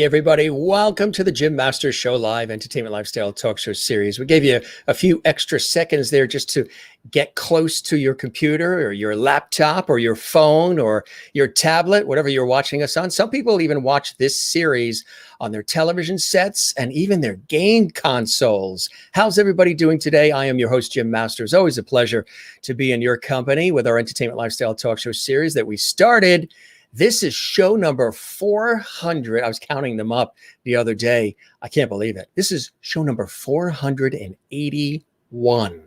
Hey everybody, welcome to the Jim Masters Show Live Entertainment Lifestyle Talk Show Series. We gave you a few extra seconds there just to get close to your computer or your laptop or your phone or your tablet, whatever you're watching us on. Some people even watch this series on their television sets and even their game consoles. How's everybody doing today? I am your host, Jim Masters. Always a pleasure to be in your company with our Entertainment Lifestyle Talk Show Series that we started. This is show number 400. I was counting them up the other day. I can't believe it. This is show number 481.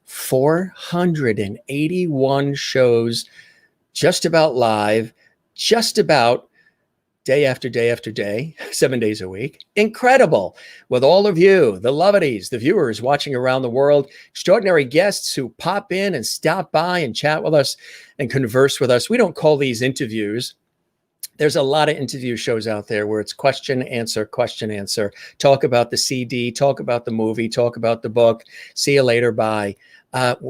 481 shows, just about live, just about day after day after day, 7 days a week. Incredible. With all of you, the lovities, the viewers watching around the world, extraordinary guests who pop in and stop by and chat with us and converse with us. We don't call these interviews. There's a lot of interview shows out there where it's question, answer, talk about the CD, talk about the movie, talk about the book, see you later, bye.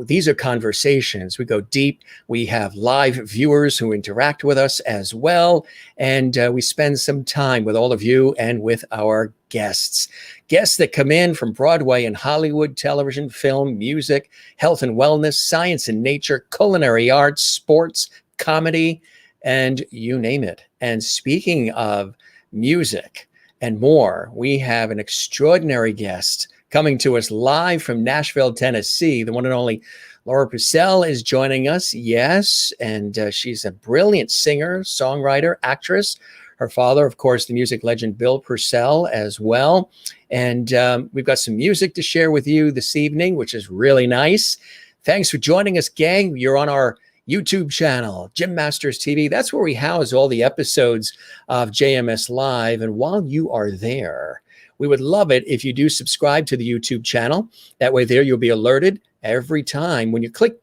These are conversations. We go deep. We have live viewers who interact with us as well. And we spend some time with all of you and with our guests. Guests that come in from Broadway and Hollywood, television, film, music, health and wellness, science and nature, culinary arts, sports, comedy, and you name it. And speaking of music and more, we have an extraordinary guest coming to us live from Nashville, Tennessee. The one and only Laura Purcell is joining us. Yes, and she's a brilliant singer, songwriter, actress. Her father, of course, the music legend Bill Purcell as well. And we've got some music to share with you this evening, which is really nice. Thanks for joining us, gang. You're on our YouTube channel, Jim Masters TV. That's where we house all the episodes of JMS Live. And while you are there, we would love it if you do subscribe to the YouTube channel. That way there you'll be alerted every time when you click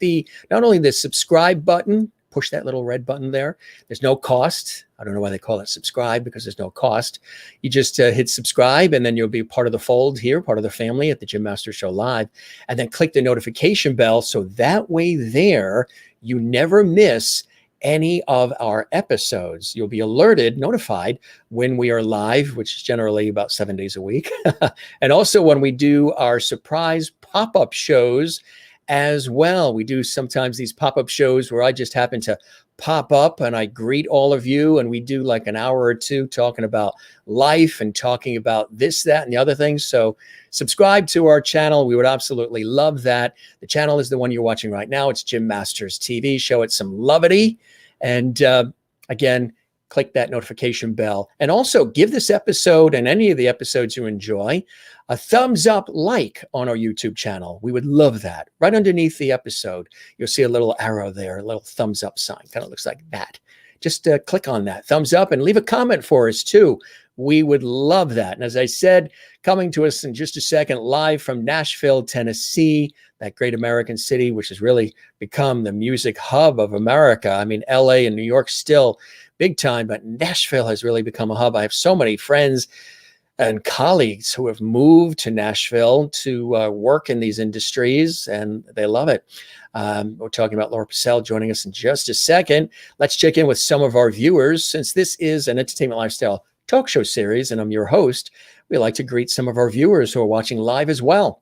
not only the subscribe button, push that little red button there. There's no cost. I don't know why they call it subscribe, because there's no cost. You just hit subscribe and then you'll be part of the fold here, part of the family at the Jim Masters Show Live. And then click the notification bell so that way there you never miss any of our episodes. You'll be alerted, notified when we are live, which is generally about 7 days a week. And also when we do our surprise pop-up shows as well. We do sometimes these pop-up shows where I just happen to pop up and I greet all of you, and we do like an hour or two talking about life and talking about this, that, and the other things. So subscribe to our channel. We would absolutely love that. The channel is the one you're watching right now. It's Jim Masters TV. Show it some lovity. And again, click that notification bell. And also give this episode and any of the episodes you enjoy a thumbs up like on our YouTube channel. We would love that. Right underneath the episode, you'll see a little arrow there, a little thumbs up sign. Kind of looks like that. Just click on that thumbs up and leave a comment for us too. We would love that. And as I said, coming to us in just a second, live from Nashville, Tennessee, that great American city, which has really become the music hub of America. I mean, LA and New York still big time, but Nashville has really become a hub. I have so many friends and colleagues who have moved to Nashville to work in these industries, and they love it. We're talking about Laura Purcell joining us in just a second. Let's check in with some of our viewers. Since this is an entertainment lifestyle talk show series, and I'm your host, we like to greet some of our viewers who are watching live as well.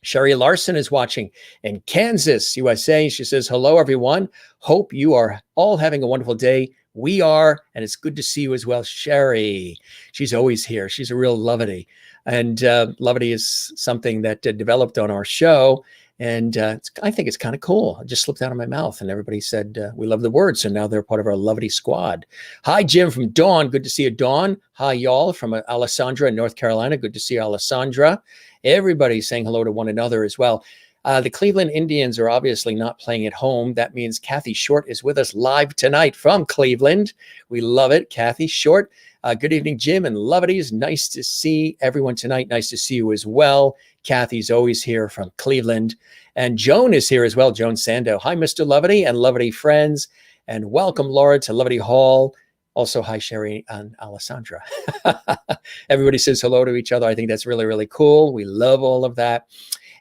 Sherry Larson is watching in Kansas, USA. She says, hello, everyone. Hope you are all having a wonderful day. We are, and it's good to see you as well, Sherry. She's always here. She's a real lovity. And lovity is something that developed on our show. And I think it's kind of cool. It just slipped out of my mouth and everybody said, we love the word. So now they're part of our lovely squad. Hi, Jim from Dawn. Good to see you, Dawn. Hi, y'all from Alessandra in North Carolina. Good to see you, Alessandra. Everybody's saying hello to one another as well. The Cleveland Indians are obviously not playing at home. That means Kathy Short is with us live tonight from Cleveland. We love it. Kathy Short. Good evening, Jim and Lovities. Nice to see everyone tonight. Nice to see you as well. Kathy's always here from Cleveland. And Joan is here as well. Joan Sando. Hi, Mr. Lovity and Lovity friends. And welcome, Laura, to Lovity Hall. Also, hi, Sherry and Alessandra. Everybody says hello to each other. I think that's really, really cool. We love all of that.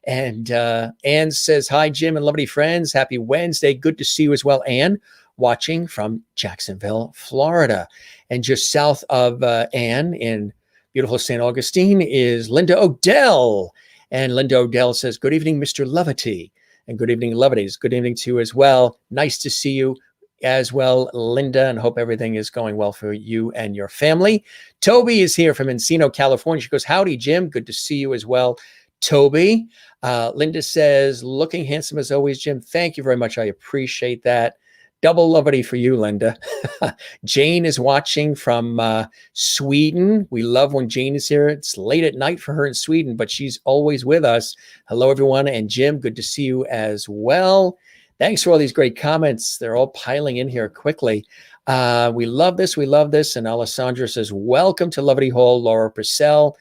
And Ann says, hi, Jim and Lovity friends. Happy Wednesday. Good to see you as well, Ann. watching from Jacksonville, Florida. And just south of Ann in beautiful St. Augustine is Linda Odell. And Linda Odell says, good evening, Mr. Lovety. And good evening, Loveties. Good evening to you as well. Nice to see you as well, Linda, and hope everything is going well for you and your family. Toby is here from Encino, California. She goes, howdy, Jim. Good to see you as well, Toby. Linda says, looking handsome as always, Jim. Thank you very much. I appreciate that. Double lovety for you, Linda. Jane is watching from Sweden. We love when Jane is here. It's late at night for her in Sweden, but she's always with us. Hello, everyone. And Jim, good to see you as well. Thanks for all these great comments. They're all piling in here quickly. We love this. We love this. And Alessandra says, welcome to Lovety Hall, Laura Purcell.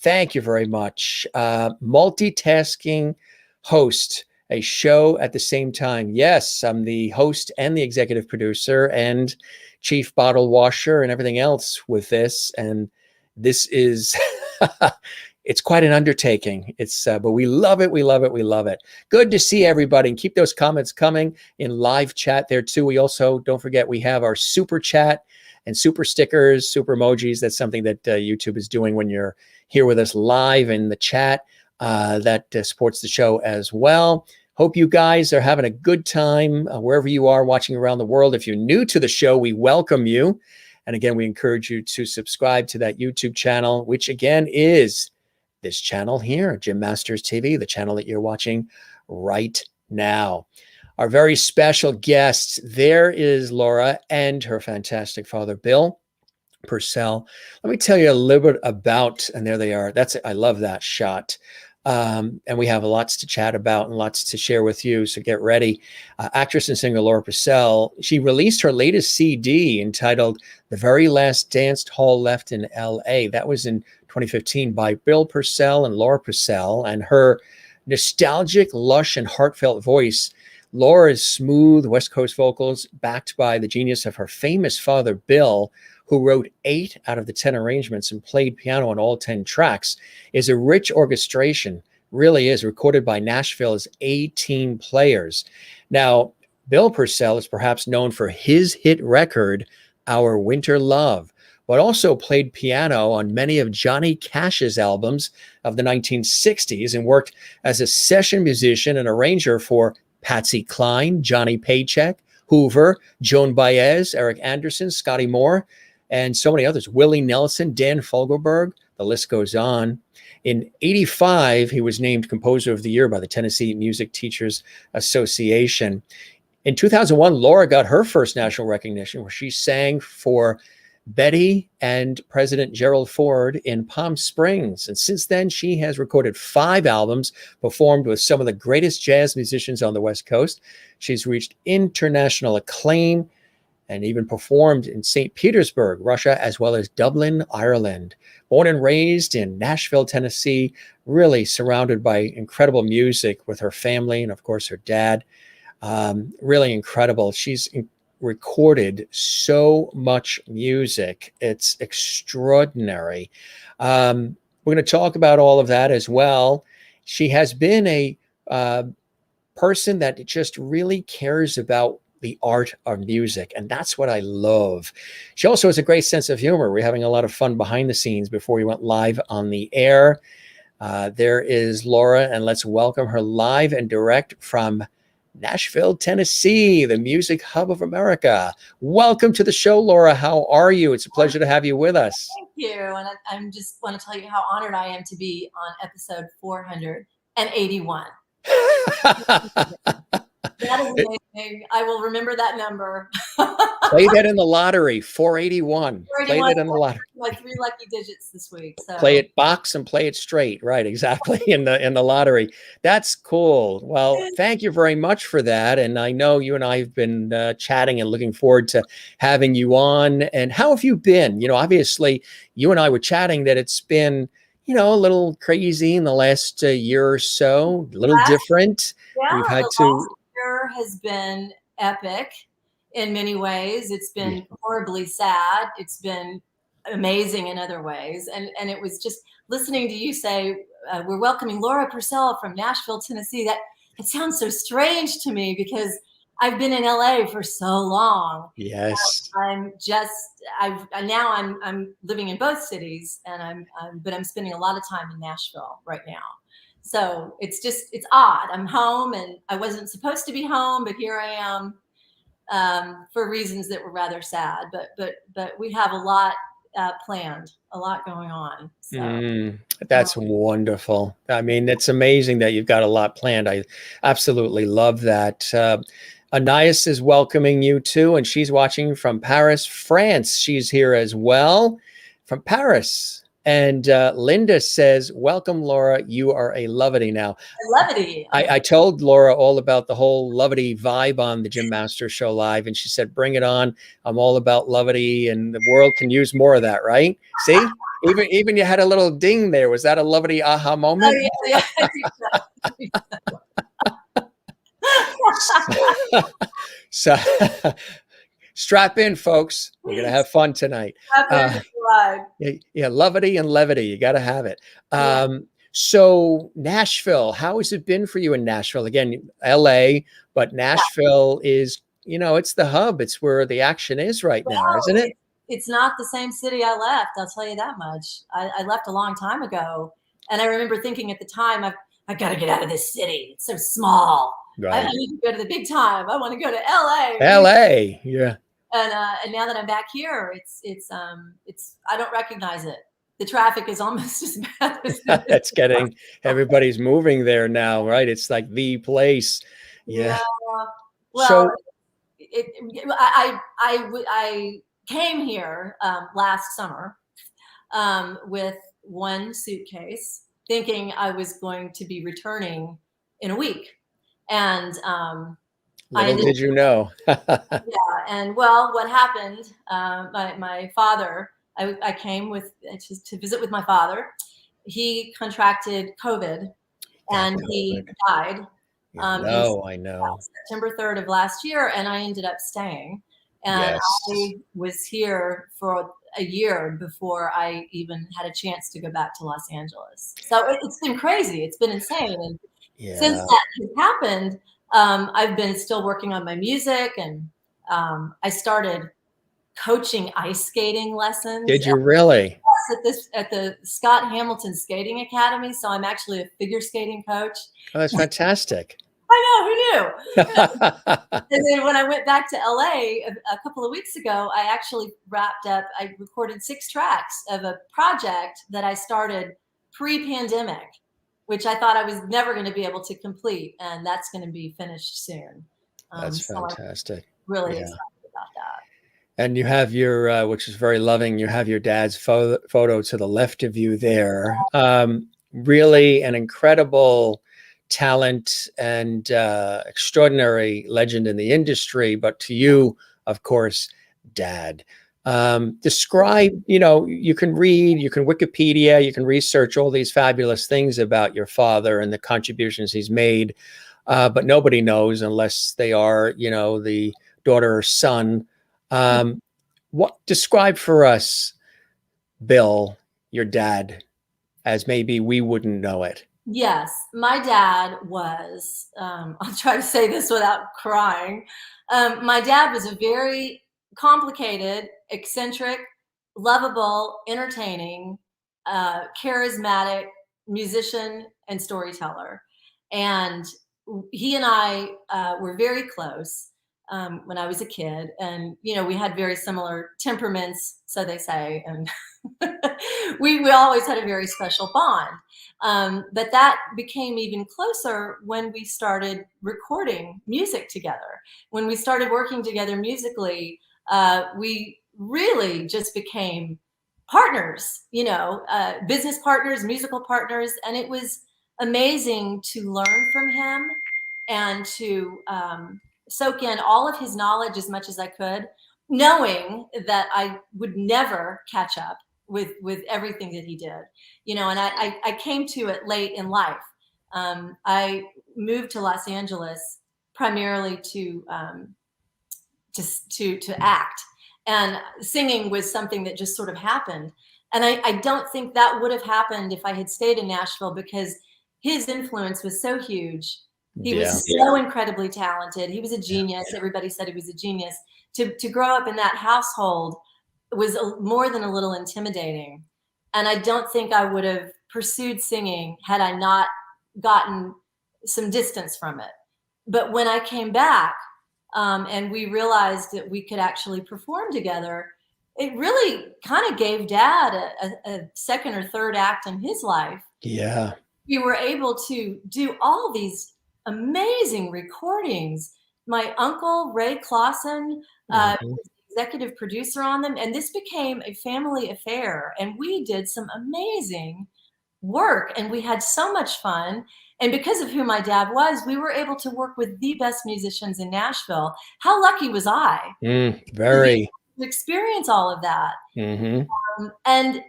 Thank you very much. Multitasking host, a show at the same time. Yes, I'm the host and the executive producer and chief bottle washer and everything else with this. And this is... It's quite an undertaking. But we love it. We love it. We love it. Good to see everybody. And keep those comments coming in live chat there too. We also, don't forget, we have our super chat and super stickers, super emojis. That's something that YouTube is doing when you're here with us live in the chat. That supports the show as well. Hope you guys are having a good time wherever you are watching around the world. If you're new to the show, we welcome you. And again, we encourage you to subscribe to that YouTube channel, which again is this channel here, Jim Masters TV, the channel that you're watching right now. Our very special guests, there is Laura and her fantastic father, Bill Purcell. Let me tell you a little bit about, and there they are. I love that shot. And we have lots to chat about and lots to share with you, so get ready. Actress and singer Laura Purcell, she released her latest CD entitled The Very Last Dance Hall Left in L.A. That was in 2015 by Bill Pursell and Laura Purcell, and her nostalgic, lush, and heartfelt voice. Laura's smooth West Coast vocals, backed by the genius of her famous father, Bill, who wrote 8 out of the 10 arrangements and played piano on all 10 tracks, is a rich orchestration, really is, recorded by Nashville's A-Team players. Now, Bill Pursell is perhaps known for his hit record, Our Winter Love, but also played piano on many of Johnny Cash's albums of the 1960s and worked as a session musician and arranger for Patsy Cline, Johnny Paycheck, Hoover, Joan Baez, Eric Anderson, Scotty Moore, and so many others. Willie Nelson, Dan Fogelberg, the list goes on. In '85, he was named Composer of the Year by the Tennessee Music Teachers Association. In 2001, Laura got her first national recognition where she sang for Betty and President Gerald Ford in Palm Springs. And since then, she has recorded 5 albums, performed with some of the greatest jazz musicians on the West Coast. She's reached international acclaim and even performed in St. Petersburg, Russia, as well as Dublin, Ireland. Born and raised in Nashville, Tennessee, really surrounded by incredible music with her family and, of course, her dad. Really incredible. She's recorded so much music. It's extraordinary. We're going to talk about all of that as well. She has been a person that just really cares about the art of music, and that's what I love. She also has a great sense of humor. We're having a lot of fun behind the scenes before we went live on the air. There is Laura, and let's welcome her live and direct from Nashville, Tennessee, the music hub of America. Welcome to the show, Laura. How are you? It's a pleasure to have you with us. Thank you. And I just want to tell you how honored I am to be on episode 481. That is amazing. I will remember that number. Play that in the lottery, 481. Play that in the lottery. Like 3 lucky digits this week. So play it box and play it straight. Right, exactly. In the lottery. That's cool. Well, thank you very much for that. And I know you and I have been chatting and looking forward to having you on. And how have you been? You know, obviously you and I were chatting that it's been, you know, a little crazy in the last year or so, a little different. Yeah, we've had last year has been epic in many ways. It's been horribly sad. It's been amazing in other ways. And it was just listening to you say, we're welcoming Laura Purcell from Nashville, Tennessee. That it sounds so strange to me because I've been in LA for so long. Yes. I'm living in both cities, and but I'm spending a lot of time in Nashville right now. So it's odd. I'm home, and I wasn't supposed to be home, but here I am, for reasons that were rather sad. But we have a lot planned, a lot going on. So That's wonderful. I mean, it's amazing that you've got a lot planned. I absolutely love that. Anais is welcoming you too, and she's watching from Paris, France. She's here as well from Paris. And Linda says, welcome, Laura. You are a lovety now. levity. I told Laura all about the whole lovety vibe on the Jim Master Show Live, and she said, bring it on. I'm all about lovety, and the world can use more of that, right? See? Even you had a little ding there. Was that a lovety aha moment? Oh, yeah, I think so. So strap in, folks. We're going to have fun tonight. Yeah, lovety and levity. You got to have it. So Nashville, how has it been for you in Nashville? Again, LA, but Nashville is, it's the hub. It's where the action is right now, isn't it? It's not the same city I left. I'll tell you that much. I left a long time ago. And I remember thinking at the time, I've got to get out of this city. It's so small. Right. I need to go to the big time. I want to go to LA. LA, yeah. And now that I'm back here, it's I don't recognize it. The traffic is almost as bad as it's getting, everybody's moving there now, right? It's like the place. Yeah. Well, so I came here last summer with one suitcase, thinking I was going to be returning in a week. And little did you know. Yeah, and well, what happened? My father, I came to visit with my father. He contracted COVID, and he died. I know. September 3rd of last year, and I ended up staying. And I was here for a year before I even had a chance to go back to Los Angeles. So it's been crazy. It's been insane. And since that has happened, I've been still working on my music, and I started coaching ice skating lessons. Did you really? At the Scott Hamilton Skating Academy. So I'm actually a figure skating coach. Oh, that's fantastic. I know, who knew? And then when I went back to LA a couple of weeks ago, I actually I recorded 6 tracks of a project that I started pre-pandemic, which I thought I was never going to be able to complete. And that's going to be finished soon. That's fantastic. I'm really excited about that. And you have your, which is very loving, you have your dad's photo to the left of you there. Really an incredible talent and extraordinary legend in the industry, but to you, of course, Dad. Describe, you can read, you can Wikipedia, you can research all these fabulous things about your father and the contributions he's made, but nobody knows unless they are, the daughter or son. Describe for us, Bill, your dad, as maybe we wouldn't know it. Yes, my dad was, I'll try to say this without crying. My dad was a very complicated, eccentric, lovable, entertaining, charismatic musician and storyteller. And he and I were very close when I was a kid. And, we had very similar temperaments, so they say. And we always had a very special bond. But that became even closer when we started recording music together. When we started working together musically, we really just became partners, business partners, musical partners. And it was amazing to learn from him and to soak in all of his knowledge as much as I could, knowing that I would never catch up with everything that he did, and I came to it late in life. I moved to Los Angeles primarily to act, and singing was something that just sort of happened. And I don't think that would have happened if I had stayed in Nashville, because his influence was so huge He Yeah. was so incredibly talented. He was a genius. Everybody said he was a genius. To grow up in that household was more than a little intimidating. And I don't think I would have pursued singing had I not gotten some distance from it. But when I came back and we realized that we could actually perform together, it really kind of gave Dad a second or third act in his life. Yeah. We were able to do all these amazing recordings. My uncle, Ray Clausen, was the executive producer on them, and this became a family affair. And we did some amazing work, and we had so much fun. And because of who my dad was, we were able to work with the best musicians in Nashville. How lucky was I Very. to experience all of that? And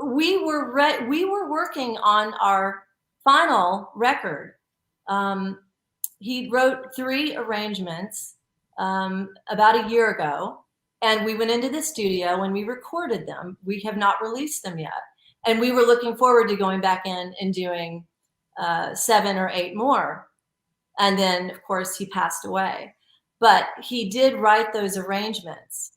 we were working on our final record. He wrote 3 arrangements about a year ago, and we went into the studio and we recorded them. We have not released them yet. And we were looking forward to going back in and doing 7 or 8 more. And then, of course, he passed away. But he did write those arrangements,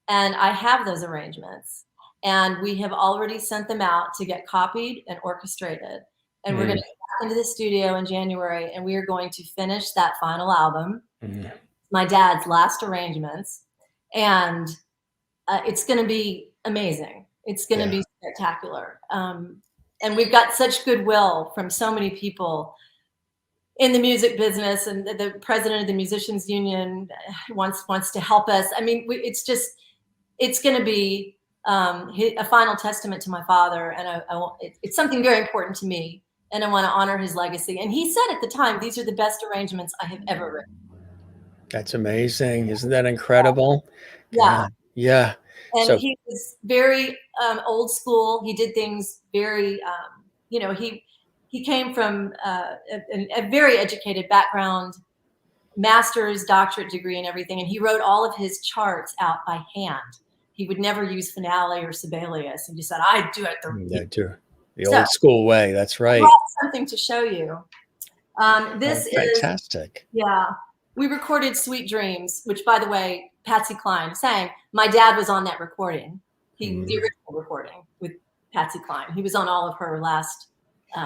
and I have those arrangements. And we have already sent them out to get copied and orchestrated. And we're going to go back into the studio in January, and we are going to finish that final album, my dad's last arrangements. And it's going to be amazing. It's going to be spectacular. And we've got such goodwill from so many people in the music business, and the president of the Musicians Union wants to help us. I mean, it's going to be a final testament to my father, and it's something very important to me, and I want to honor his legacy. And he said at the time, these are the best arrangements I have ever written. That's amazing. Isn't that incredible? Yeah. God. Yeah. And he was very old school. He did things very, he came from a very educated background, master's, doctorate degree and everything. And he wrote all of his charts out by hand. He would never use finale or Sibelius. He just said, I do it the old school way. That's right. I brought something to show you. This is fantastic. Yeah. We recorded Sweet Dreams, which, by the way, Patsy Cline sang. My dad was on that recording. The original recording with Patsy Cline. He was on all of her last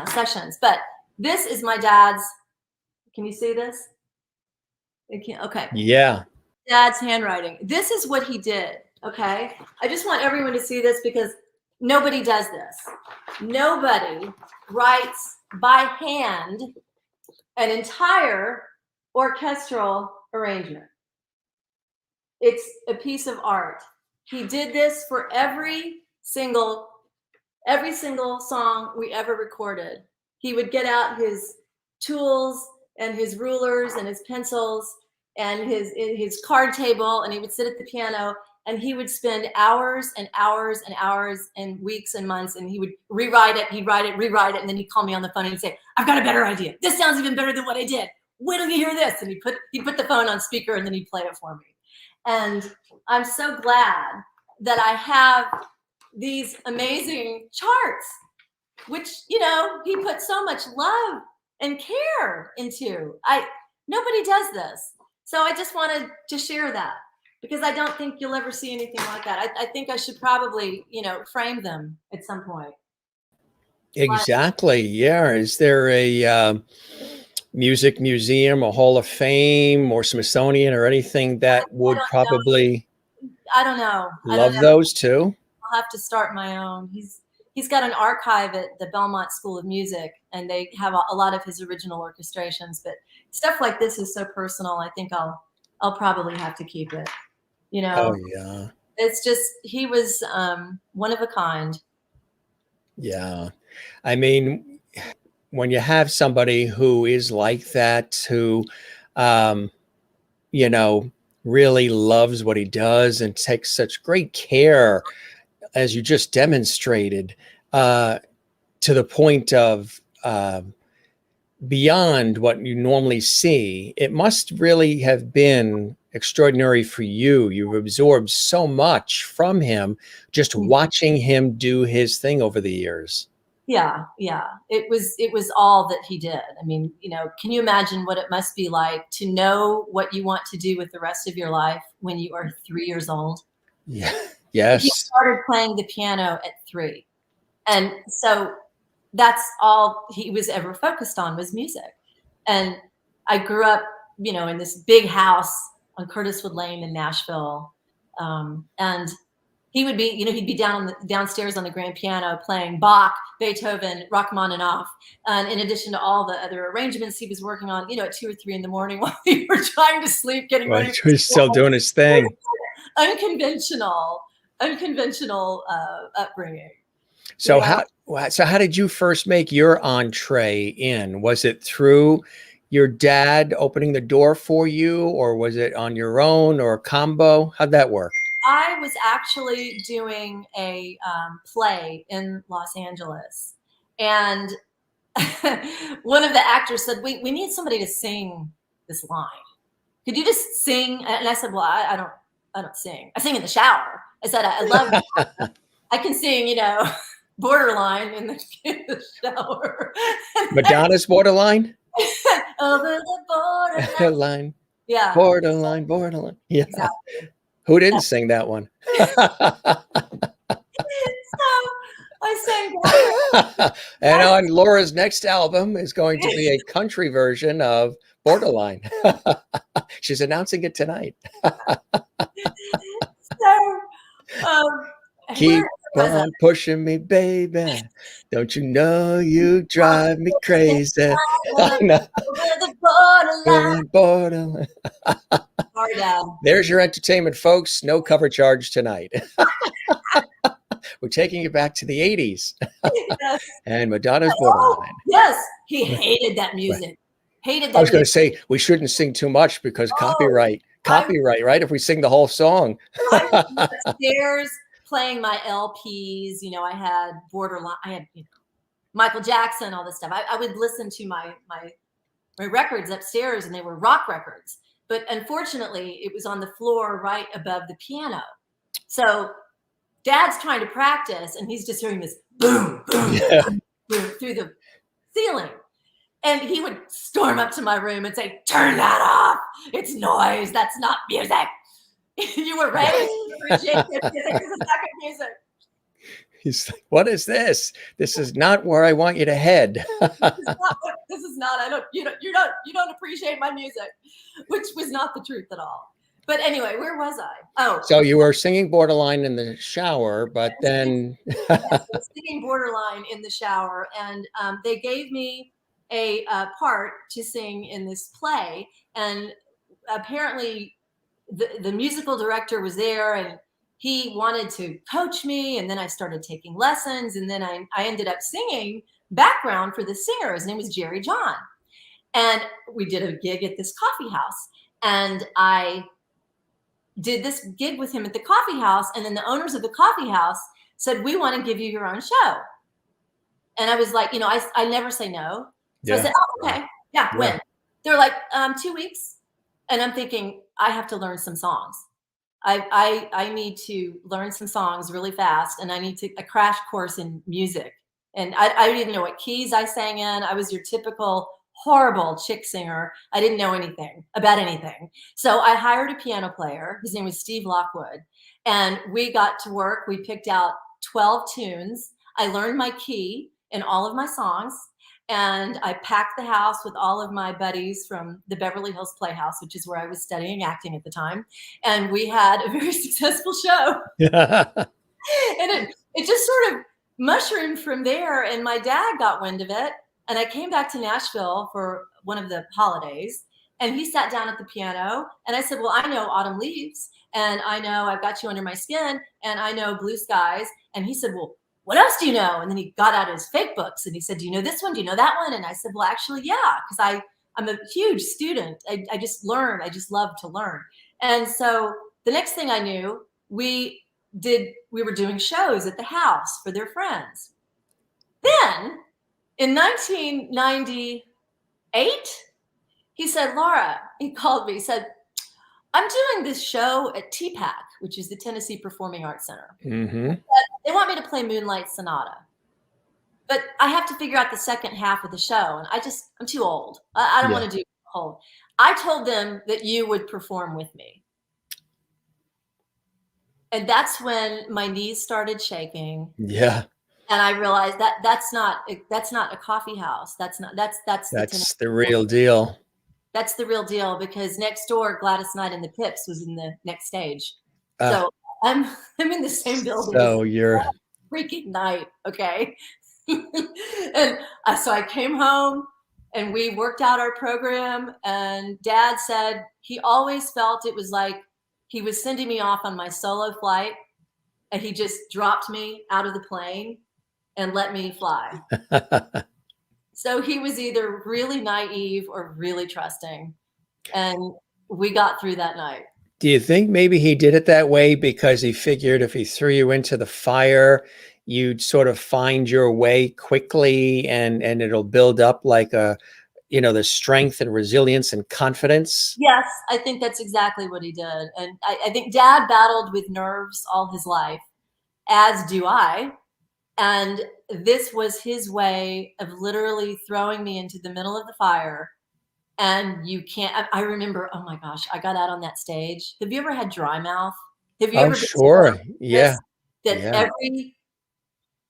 sessions. But this is my dad's. Can you see this? Okay. Yeah. Dad's handwriting. This is what he did. Okay. I just want everyone to see this because nobody does this. Nobody writes by hand an entire orchestral arrangement. It's a piece of art. He did this for every single song we ever recorded. He would get out his tools and his rulers and his pencils and his card table, and he would sit at the piano, and he would spend hours and hours and hours and weeks and months, and he would rewrite it, rewrite it, and then he'd call me on the phone and he'd say, I've got a better idea. This sounds even better than what I did. Wait till you hear this. And he'd put the phone on speaker, and then he'd play it for me. And I'm so glad that I have these amazing charts, which, he put so much love and care into. Nobody does this. So I just wanted to share that, because I don't think you'll ever see anything like that. I think I should probably, frame them at some point. Exactly. Yeah. Is there a music museum, a Hall of Fame, or Smithsonian, or anything that would probably? I don't know. Love those too. I'll have to start my own. He's got an archive at the Belmont School of Music, and they have a lot of his original orchestrations. But stuff like this is so personal. I think I'll probably have to keep it. Oh yeah. It's just, he was one of a kind. Yeah. I mean, when you have somebody who is like that, who, really loves what he does and takes such great care, as you just demonstrated, to the point of beyond what you normally see, it must really have been extraordinary for you. You've absorbed so much from him, just watching him do his thing over the years. Yeah, yeah. It was all that he did. I mean, you know, can you imagine what it must be like to know what you want to do with the rest of your life when you are 3 years old? Yeah. He Yes. started playing the piano at 3. And so that's all he was ever focused on was music. And I grew up, you know, in this big house on Curtiswood Lane in Nashville. And he would be, you know, he'd be downstairs on the grand piano playing Bach, Beethoven, Rachmaninoff, and in addition to all the other arrangements he was working on, you know, at 2 or 3 in the morning while we were trying to sleep, getting ready Right. for He's still school. doing his thing. Unconventional, unconventional upbringing. You So know, how did you first make your entree in? Was it through your dad opening the door for you, or was it on your own, or a combo? How'd that work? I was actually doing a play in Los Angeles, and one of the actors said, we need somebody to sing this line. Could you just sing? And I said, well, I don't sing. I sing in the shower. I said, I love, I can sing, you know, borderline in the shower. Madonna's Borderline? Over the borderline. Line. Yeah, Borderline, borderline. Yeah. exactly. Who didn't sing that one? So I sang that. And on Laura's next album is going to be a country version of Borderline. She's announcing it tonight. So, Keep where was I? on pushing me, baby. Don't you know you drive me crazy? I know. Over the borderline. Borderline. Sorry, Dad. There's your entertainment, folks. No cover charge tonight. We're taking you back to the 80s. Yes. And Madonna's Oh, Borderline. yes. He hated that music. Hated that I was going to music. say we shouldn't sing too much because Oh, copyright, right? If we sing the whole song. I'm upstairs playing my LPs. You know, I had Borderline. I had, you know, Michael Jackson, all this stuff. I would listen to my records upstairs, and they were rock records. But unfortunately, it was on the floor right above the piano. So Dad's trying to practice, and he's just hearing this boom, boom, Yeah. boom through the ceiling. And he would storm up to my room and say, "Turn that off. It's noise. That's not music. You were raised to reject this music. This is not good music." He's like, what is this? This is not where I want you to head. This is not. You don't appreciate my music, which was not the truth at all. But anyway, where was I? Oh, So you were singing Borderline in the shower, but then I was singing Borderline in the shower, and they gave me a part to sing in this play, and apparently the musical director was there, and he wanted to coach me, and then I started taking lessons, and then I ended up singing background for the singer. His name was Jerry John, and we did a gig at this coffee house, and I did this gig with him at the coffee house, and then the owners of the coffee house said, "We want to give you your own show." And I was like, you know, I never say no. So I said, "Oh, okay. Yeah, when?" They're like, 2 weeks. And I'm thinking, I have to learn some songs. I need to learn some songs really fast, and I need a crash course in music. And I didn't know what keys I sang in. I was your typical horrible chick singer. I didn't know anything about anything. So I hired a piano player. His name was Steve Lockwood. And we got to work. We picked out 12 tunes. I learned my key in all of my songs. And I packed the house with all of my buddies from the Beverly Hills Playhouse, which is where I was studying acting at the time. And we had a very successful show. And it just sort of mushroomed from there. And my dad got wind of it. And I came back to Nashville for one of the holidays. And he sat down at the piano. And I said, "Well, I know Autumn Leaves. And I know I've Got You Under My Skin. And I know Blue Skies." And he said, "Well, what else do you know?" And then he got out his fake books and he said, "Do you know this one? Do you know that one?" And I said, "Well, actually, yeah, because I'm a huge student. I just learn. I just love to learn." And so the next thing I knew, we were doing shows at the house for their friends. Then in 1998, he said, "Laura," he called me, he said, "I'm doing this show at TPAC, which is the Tennessee Performing Arts Center. Mm-hmm. They want me to play Moonlight Sonata." but I have to figure out the second half of the show, and I'm too old. I don't Yeah. want to do the whole. I told them that you would perform with me. And that's when my knees started shaking. Yeah. And I realized that that's not a coffee house. That's That's the real deal. That's the real deal, because next door, Gladys Knight and the Pips was in the next stage. Uh, So I'm in the same building as so you're freaking night, okay? And so I came home and we worked out our program, and Dad said he always felt it was like he was sending me off on my solo flight, and he just dropped me out of the plane and let me fly. So he was either really naive or really trusting, and we got through that night. Do you think maybe he did it that way because he figured if he threw you into the fire, you'd sort of find your way quickly and it'll build up like the strength and resilience and confidence? Yes, I think that's exactly what he did. And I think Dad battled with nerves all his life, as do I. And this was his way of literally throwing me into the middle of the fire. And you can't, I remember, oh my gosh, I got out on that stage. Have you ever had dry mouth? Have you Oh, ever been so sure. Yeah. nervous that Yeah. every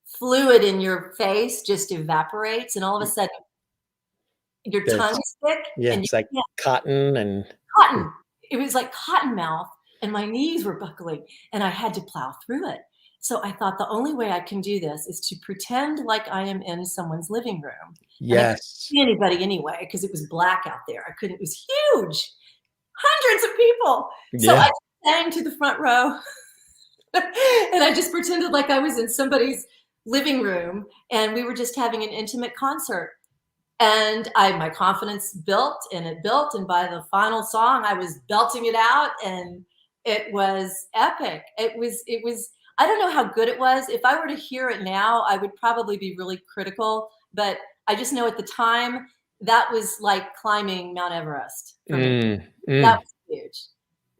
fluid in your face just evaporates, and all of a sudden your tongue There's, is thick yeah. and you It's like can't cotton and cotton. It was like cotton mouth, and my knees were buckling, and I had to plow through it. So I thought the only way I can do this is to pretend like I am in someone's living room. And I couldn't yes. see anybody anyway because it was black out there. I couldn't, it was huge, hundreds of people. So Yeah. I sang to the front row and I just pretended like I was in somebody's living room and we were just having an intimate concert. And my confidence built and it built. And by the final song, I was belting it out, and it was epic. It was, I don't know how good it was. If I were to hear it now, I would probably be really critical, but I just know at the time that was like climbing Mount Everest for me. That was huge.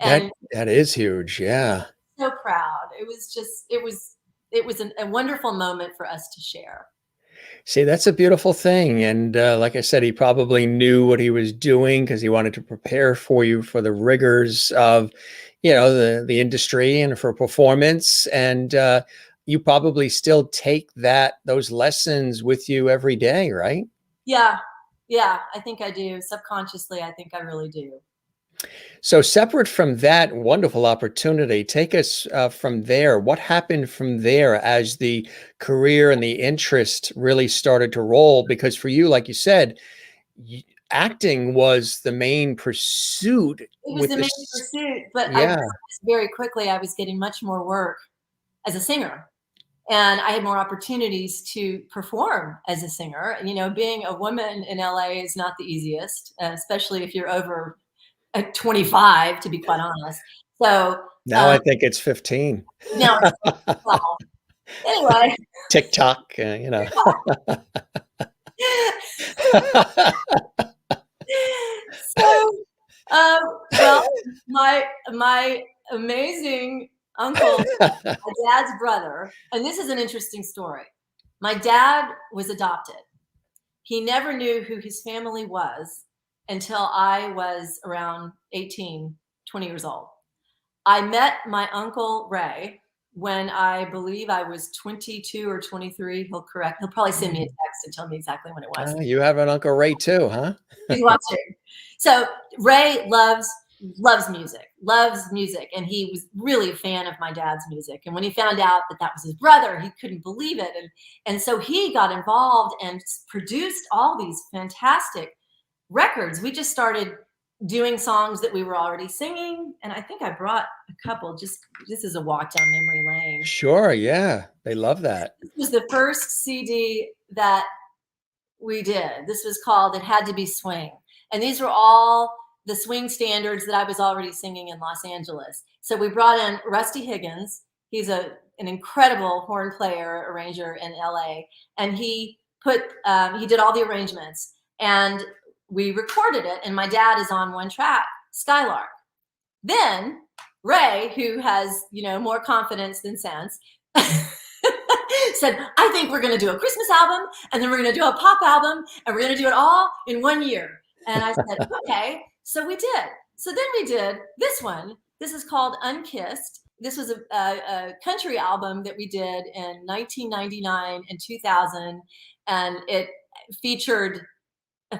And That is huge. Yeah. so proud. It was just, it was a wonderful moment for us to share. See, that's a beautiful thing. And like I said, he probably knew what he was doing because he wanted to prepare for you for the rigors of, the industry and for performance. And you probably still take those lessons with you every day, right? Yeah. Yeah. I think I do. Subconsciously, I think I really do. So separate from that wonderful opportunity, take us from there. What happened from there as the career and the interest really started to roll? Because for you, like you said, acting was the main pursuit. It was With the main this, pursuit, but I yeah, realized very quickly I was getting much more work as a singer. And I had more opportunities to perform as a singer. And, being a woman in LA is not the easiest, especially if you're over 25, to be quite honest. So now I think it's 15. now it's, well, anyway. TikTok, So, well, my amazing uncle, my dad's brother, and this is an interesting story. My dad was adopted. He never knew who his family was until I was around 18, 20 years old. I met my uncle Ray when I believe I was 22 or 23. He'll probably send me a text and tell me exactly when it was. You have an Uncle Ray too, huh? He's watching. So Ray loves music, and he was really a fan of my dad's music. And when he found out that was his brother, he couldn't believe it. And so he got involved and produced all these fantastic records. We just started doing songs that we were already singing, and I think I brought a couple. Just this is a walk down memory lane. Sure, yeah, they love that. This was the first CD that we did. This was called "It Had to Be Swing," and these were all the swing standards that I was already singing in Los Angeles. So we brought in Rusty Higgins. He's an incredible horn player, arranger in LA, and he did all the arrangements, and we recorded it. And my dad is on one track, Skylark. Then Ray, who has more confidence than sense, said, I think we're going to do a Christmas album, and then we're going to do a pop album, and we're going to do it all in 1 year. And I said, okay. So we did. So then we did this one. This is called Unkissed. This was a country album that we did in 1999 and 2000. And it featured,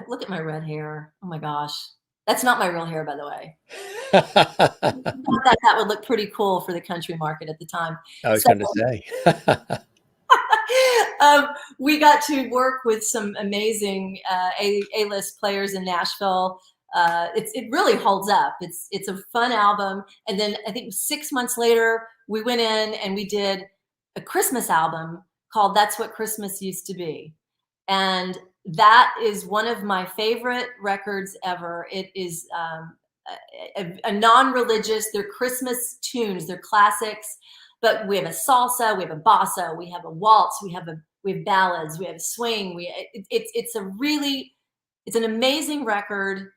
look at my red hair. Oh my gosh. That's not my real hair, by the way. I thought that would look pretty cool for the country market at the time. I was going to say. We got to work with some amazing A-list players in Nashville. It really holds up. It's a fun album. And then I think 6 months later, we went in and we did a Christmas album called That's What Christmas Used to Be. And that is one of my favorite records ever. It is a non-religious, they're Christmas tunes, they're classics, but we have a salsa, we have a bossa, we have a waltz, we have ballads, we have swing. It's an amazing record.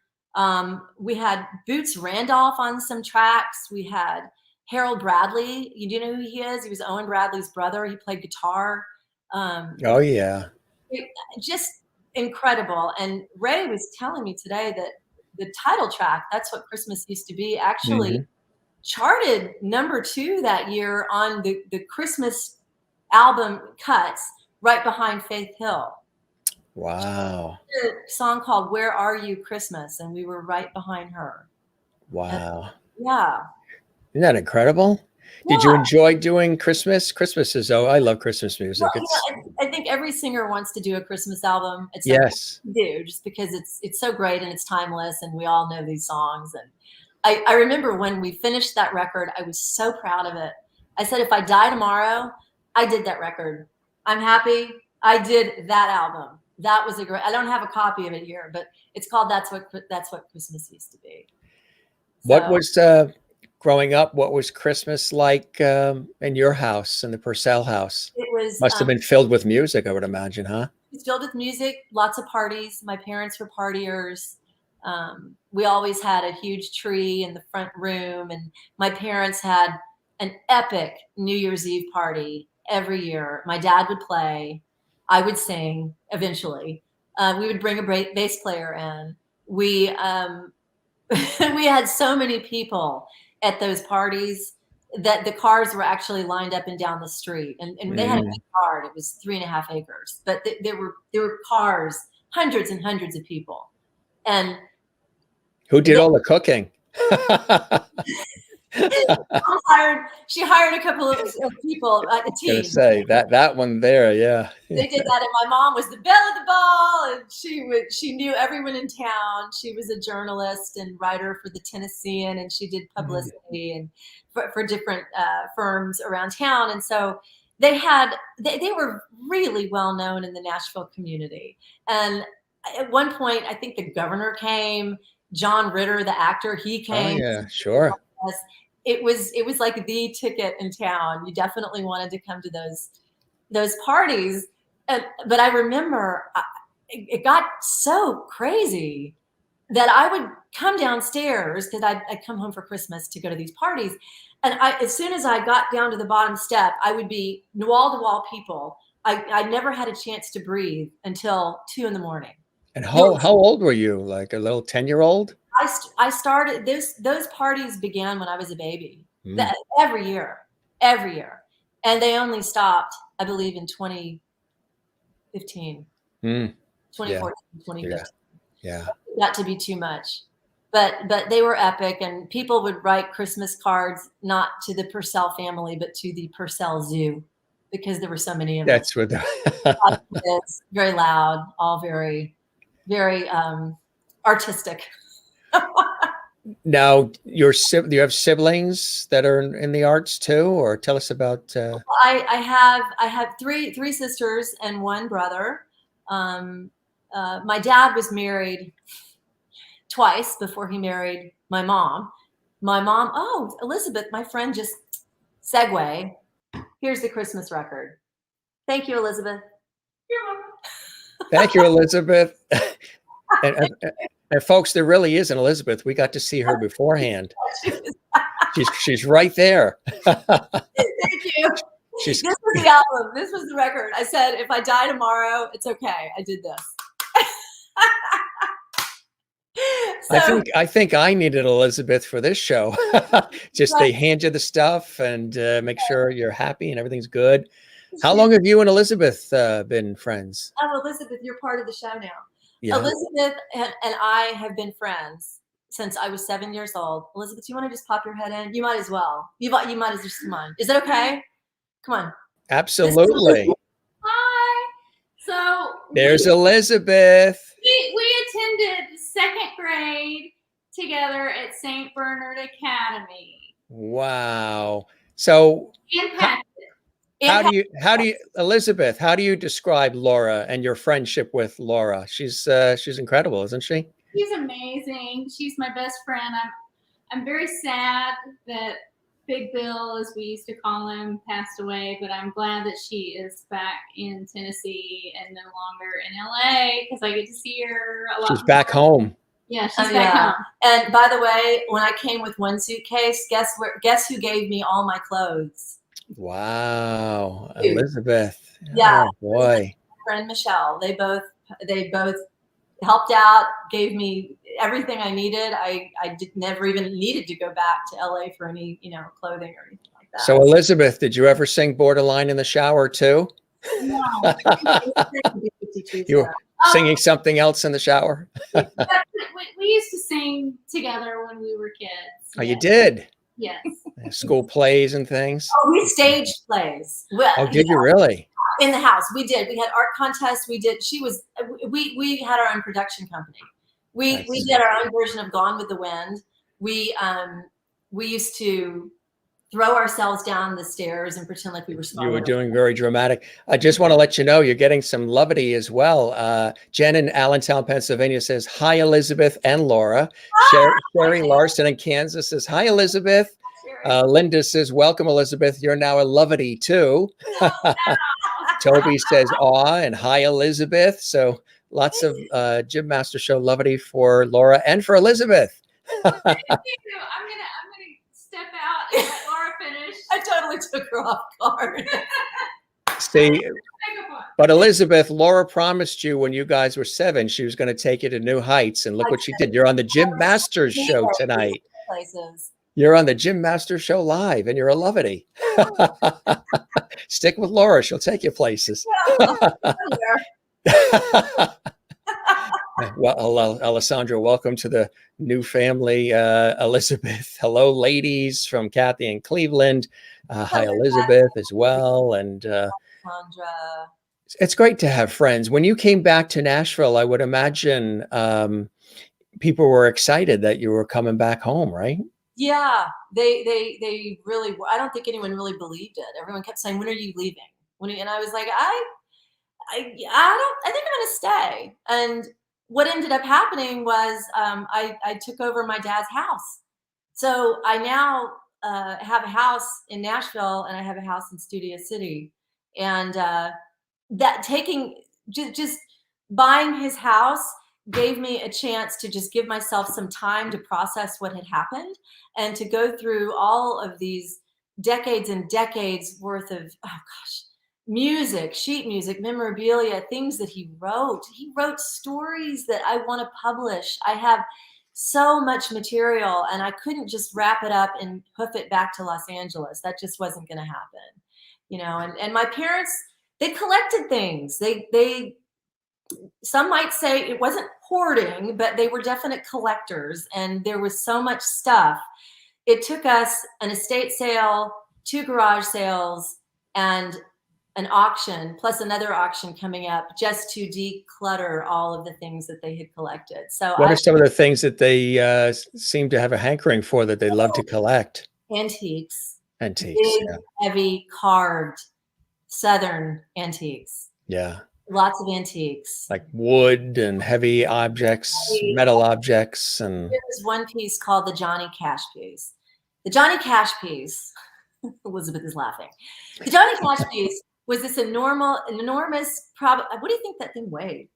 We had Boots Randolph on some tracks. We had Harold Bradley. You do know who he is? He was Owen Bradley's brother. He played guitar. Oh yeah. Just incredible. And Ray was telling me today that the title track, That's What Christmas Used to Be, actually charted #2 that year on the Christmas album cuts, right behind Faith Hill. Wow. A song called Where Are You Christmas? And we were right behind her. Wow. Yeah. Isn't that incredible? Did you enjoy doing Christmas? Christmas is, I love Christmas music. Well, I think every singer wants to do a Christmas album. It's yes. Do, just because it's so great and it's timeless and we all know these songs. And I remember when we finished that record, I was so proud of it. I said, if I die tomorrow, I did that record. I'm happy. I did that album. That was I don't have a copy of it here, but it's called That's What Christmas Used to Be. So, what was growing up? What was Christmas like in your house, in the Purcell house? It was must have been filled with music, I would imagine, huh? It's filled with music, lots of parties. My parents were partiers. We always had a huge tree in the front room, and my parents had an epic New Year's Eve party every year. My dad would play. I would sing eventually. We would bring a bass player in. We we had so many people at those parties that the cars were actually lined up and down the street. And they had a big yard. It was 3.5 acres. But there were cars, hundreds and hundreds of people. And who did all the cooking? She hired a couple of people, a team. I was gonna say that one there, yeah. They did that, and my mom was the belle of the ball, and she knew everyone in town. She was a journalist and writer for the Tennessean, and she did publicity and for different firms around town. And so they were really well known in the Nashville community. And at one point, I think the governor came. John Ritter, the actor, he came. Oh, yeah, sure. It was like the ticket in town. You definitely wanted to come to those parties. But I remember it got so crazy that I would come downstairs because I'd come home for Christmas to go to these parties. And as soon as I got down to the bottom step, I would be wall-to-wall people. I never had a chance to breathe until 2 a.m. And how old were you? Like a little 10-year-old? I started those parties began when I was a baby. Every year, and they only stopped, I believe, in 2015, 2014, 2015. Yeah, it got to be too much, but they were epic, and people would write Christmas cards not to the Purcell family, but to the Purcell Zoo, because there were so many of them. That's what. It's very loud, all very, very artistic. Now, do you have siblings that are in the arts too, or tell us about? I have three sisters and one brother. My dad was married twice before he married my mom. My mom, Elizabeth, my friend, just segue. Here's the Christmas record. Thank you, Elizabeth. You're welcome. Thank you, Elizabeth. And folks, there really is an Elizabeth. We got to see her beforehand. She's right there. Thank you. She's This was the album. This was the record. I said, if I die tomorrow, it's okay. I did this. I think I needed Elizabeth for this show. Just they hand you the stuff and make sure you're happy and everything's good. How long have you and Elizabeth been friends? Oh, Elizabeth, you're part of the show now. Yeah. Elizabeth and I have been friends since I was 7 years old. Elizabeth, do you want to just pop your head in? You might as well. You might as well just come on. Is that okay? Come on. Absolutely. Hi. So There's Elizabeth. we attended second grade together at St. Bernard Academy. Wow. So In Patrick. how do you Elizabeth, how do you describe Laura and your friendship with Laura? She's incredible, isn't she? She's amazing. She's my best friend. I'm very sad that Big Bill, as we used to call him, passed away, but I'm glad that she is back in Tennessee and no longer in LA because I get to see her a lot. She's back home. Yeah, she's back home. And by the way, when I came with one suitcase, guess who gave me all my clothes? Wow, Elizabeth. Yeah. Oh, boy. Friend Michelle. They both helped out, gave me everything I needed. I never even needed to go back to LA for any, clothing or anything like that. So Elizabeth, did you ever sing Borderline in the shower too? No. You were singing something else in the shower? We used to sing together when we were kids. Oh, you did? Yes. School plays and things? Oh, we staged plays. Well, Oh, did you really? In the house. We did. We had art contests. We had our own production company. We did our own version of Gone with the Wind. We used to throw ourselves down the stairs and pretend like we were smaller. You were doing very dramatic. I just want to let you know you're getting some levity as well. Jen in Allentown, Pennsylvania says, hi, Elizabeth and Laura. Sherry Larson in Kansas says, hi, Elizabeth. Linda says, welcome, Elizabeth. You're now a levity too. Toby says, aw, and hi, Elizabeth. So lots of Jim Master Show levity for Laura and for Elizabeth. Thank you. I'm gonna step out and let Laura finish. I totally took her off guard. See, but Elizabeth, Laura promised you when you guys were 7, she was going to take you to new heights, and look what she did. You're on the Jim Masters Show tonight. You're on the Jim Masters Show live, and you're a levity. Stick with Laura; she'll take you places. Well, Alessandra, welcome to the new family. Elizabeth, hello, ladies, from Kathy in Cleveland. Hi, Elizabeth, as well. And it's great to have friends. When you came back to Nashville, I would imagine people were excited that you were coming back home, right? Yeah, they really. I don't think anyone really believed it. Everyone kept saying, "When are you leaving?" And I was like, I think I'm going to stay. And what ended up happening was I took over my dad's house. So I now have a house in Nashville and I have a house in Studio City. And just buying his house gave me a chance to just give myself some time to process what had happened and to go through all of these decades and decades worth of, music, sheet music, memorabilia, things that he wrote. He wrote stories that I want to publish. I have so much material and I couldn't just wrap it up and hoof it back to Los Angeles. That just wasn't going to happen, and my parents, they collected things. They some might say it wasn't hoarding, but they were definite collectors and there was so much stuff. It took us an estate sale, 2 garage sales, and an auction, plus another auction coming up just to declutter all of the things that they had collected. So what are some of the things that they seem to have a hankering for that they love to collect? Antiques. Big, heavy, carved, Southern antiques. Yeah. Lots of antiques. Like wood and heavy objects, metal objects. And there was one piece called the Johnny Cash piece. The Johnny Cash piece, Elizabeth is laughing. The Johnny Cash piece was this enormous, what do you think that thing weighed?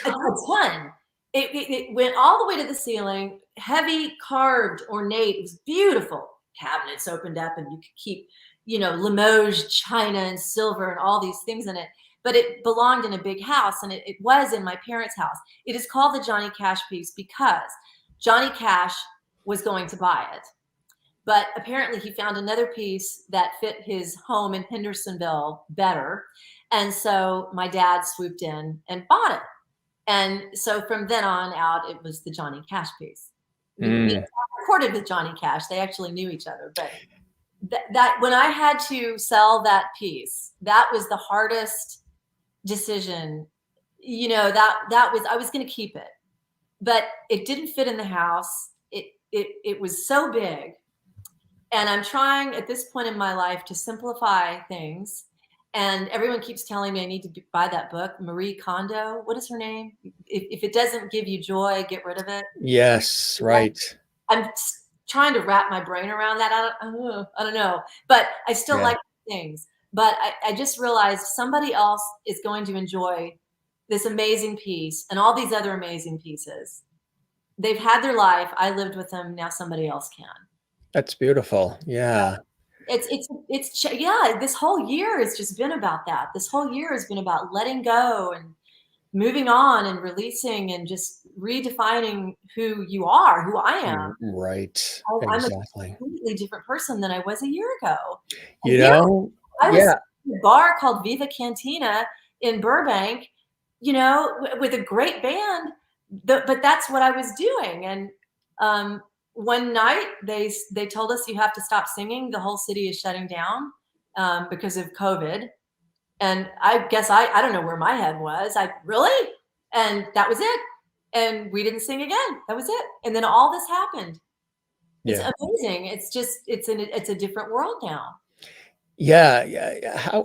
A ton. It went all the way to the ceiling, heavy, carved, ornate. It was beautiful. Cabinets opened up and you could keep, Limoges china and silver and all these things in it. But it belonged in a big house, and it was in my parents' house. It is called the Johnny Cash piece because Johnny Cash was going to buy it. But apparently he found another piece that fit his home in Hendersonville better. And so my dad swooped in and bought it. And so from then on out, it was the Johnny Cash piece. We recorded with Johnny Cash. They actually knew each other. But that when I had to sell that piece, that was the hardest decision. That was, I was going to keep it, but it didn't fit in the house. It was so big. And I'm trying at this point in my life to simplify things. And everyone keeps telling me I need to buy that book, Marie Kondo. What is her name? If it doesn't give you joy, get rid of it. Yes, right. I'm trying to wrap my brain around that. I don't know, but I still like things. But I just realized somebody else is going to enjoy this amazing piece and all these other amazing pieces. They've had their life. I lived with them. Now somebody else can. That's beautiful. Yeah. This whole year has just been about that. This whole year has been about letting go and moving on and releasing and just redefining who you are, who I am. Right. I'm Exactly. a completely different person than I was a year ago. I was in a bar called Viva Cantina in Burbank, with a great band, but that's what I was doing. And one night they told us you have to stop singing. The whole city is shutting down because of COVID. And I guess I don't know where my head was. Really? And that was it. And we didn't sing again. That was it. And then all this happened. It's amazing. It's just, it's a different world now. Yeah.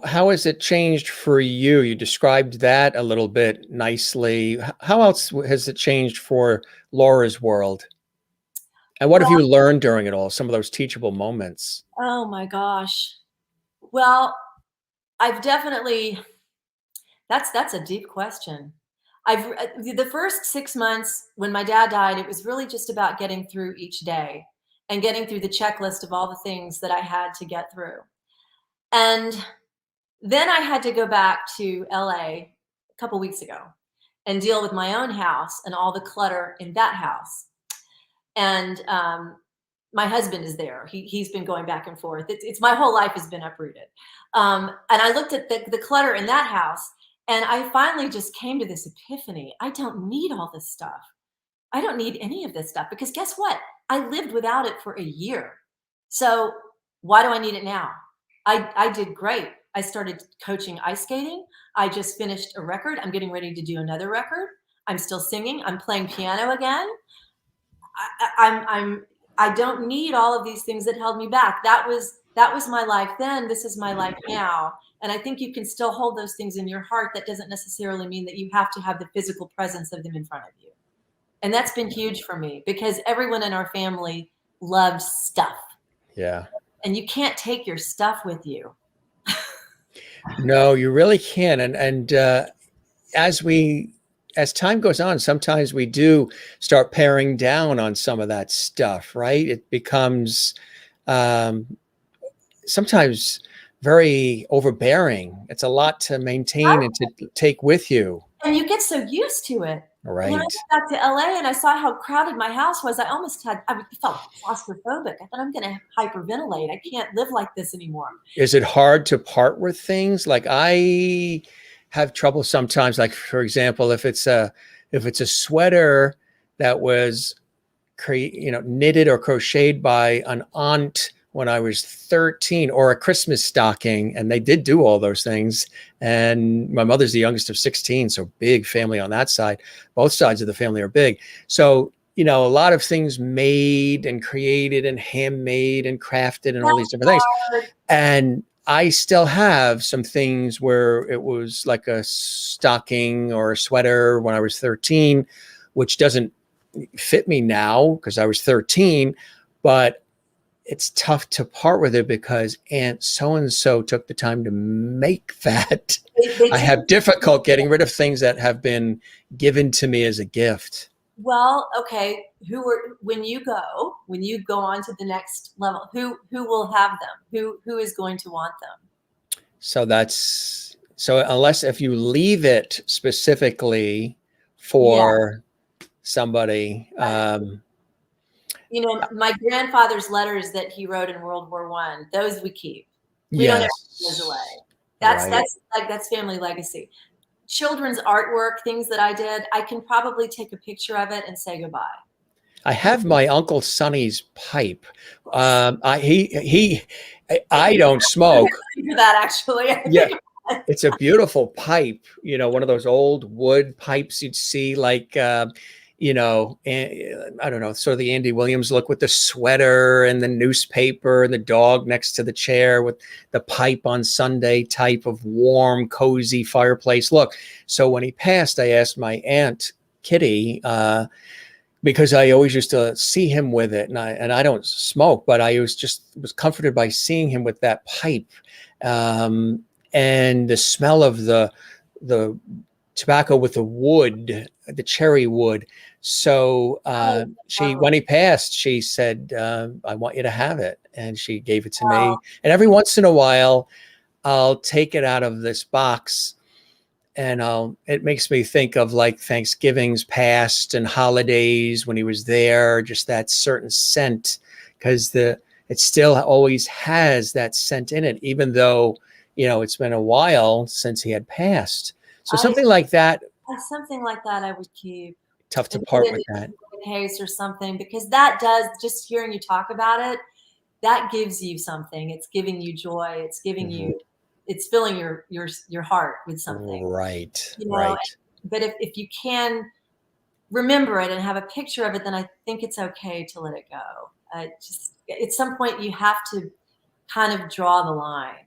How has it changed for you? You described that a little bit nicely. How else has it changed for Laura's world? And what have you learned during it all? Some of those teachable moments. Oh my gosh. Well, I've definitely, that's a deep question. The first 6 months when my dad died, it was really just about getting through each day and getting through the checklist of all the things that I had to get through. And then I had to go back to LA a couple weeks ago and deal with my own house and all the clutter in that house. And my husband is there. He's been going back and forth. It's my whole life has been uprooted. And I looked at the clutter in that house, and I finally just came to this epiphany. I don't need all this stuff. I don't need any of this stuff because guess what? I lived without it for a year. So why do I need it now? I did great. I started coaching ice skating. I just finished a record. I'm getting ready to do another record. I'm still singing. I'm playing piano again. I don't need all of these things that held me back. That was my life then. This is my life now. And I think you can still hold those things in your heart. That doesn't necessarily mean that you have to have the physical presence of them in front of you. And that's been huge for me because everyone in our family loved stuff. Yeah. And you can't take your stuff with you. No, you really can. And as time goes on, sometimes we do start paring down on some of that stuff, right? It becomes sometimes very overbearing. It's a lot to maintain and to take with you. And you get so used to it. Right. When I went back to LA and I saw how crowded my house was, I felt claustrophobic. I thought I'm going to hyperventilate. I can't live like this anymore. Is it hard to part with things? Like I have trouble sometimes, like for example, if it's a sweater that was knitted or crocheted by an aunt when I was 13, or a Christmas stocking, and they did do all those things. And my mother's the youngest of 16, so big family on that side. Both sides of the family are big. So, a lot of things made and created and handmade and crafted and all these different things. And I still have some things where it was like a stocking or a sweater when I was 13, which doesn't fit me now because I was 13, but it's tough to part with it because Aunt so-and-so took the time to make that. I have difficult getting rid of things that have been given to me as a gift. Well, okay. When you go on to the next level, who will have them? Who is going to want them? So unless if you leave it specifically for somebody, my grandfather's letters that he wrote in World War I, those we keep. We don't ever give those away. That's family legacy. Children's artwork, things that I did, I can probably take a picture of it and say goodbye. I have my Uncle Sonny's pipe. I don't smoke. For that, actually. Yeah, it's a beautiful pipe. One of those old wood pipes you'd see, like I don't know, sort of the Andy Williams look with the sweater and the newspaper and the dog next to the chair with the pipe on Sunday type of warm, cozy fireplace look. So when he passed, I asked my Aunt Kitty, because I always used to see him with it, and I don't smoke, but I was comforted by seeing him with that pipe, and the smell of the tobacco with the wood, the cherry wood. So when he passed, she said, I want you to have it. And she gave it to me. And every once in a while, I'll take it out of this box, and it makes me think of like Thanksgivings past and holidays when he was there, just that certain scent, because it still always has that scent in it, even though, it's been a while since he had passed. So something like that I would keep. Tough to part with that. Case or something, because that does, just hearing you talk about it, that gives you something. It's giving you joy. It's giving you, it's filling your heart with something. Right. Right. But if you can remember it and have a picture of it, then I think it's okay to let it go. Just at some point you have to kind of draw the line.